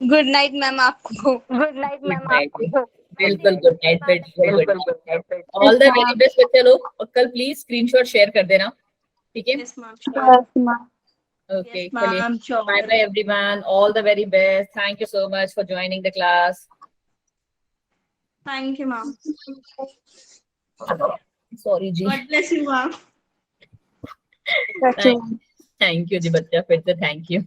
[SPEAKER 4] गुड नाइट मैम आपको।
[SPEAKER 3] गुड नाइट
[SPEAKER 1] मैम आपको बिल्कुल गुड नाइट, बिल्कुल ऑल द वेरी बेस्ट बच्चे लोग, और कल प्लीज स्क्रीनशॉट शेयर कर देना, ठीक है।
[SPEAKER 2] Yes ma'am.
[SPEAKER 1] Okay,
[SPEAKER 6] Yes, ma'am, sure.
[SPEAKER 1] bye bye everyone. All the very best. Thank you so much for joining the class.
[SPEAKER 2] Thank you, ma'am.
[SPEAKER 1] Sorry जी.
[SPEAKER 2] God bless you, ma'am.
[SPEAKER 3] That's all.
[SPEAKER 1] Thank you जी बच्चा, फिर से thank you.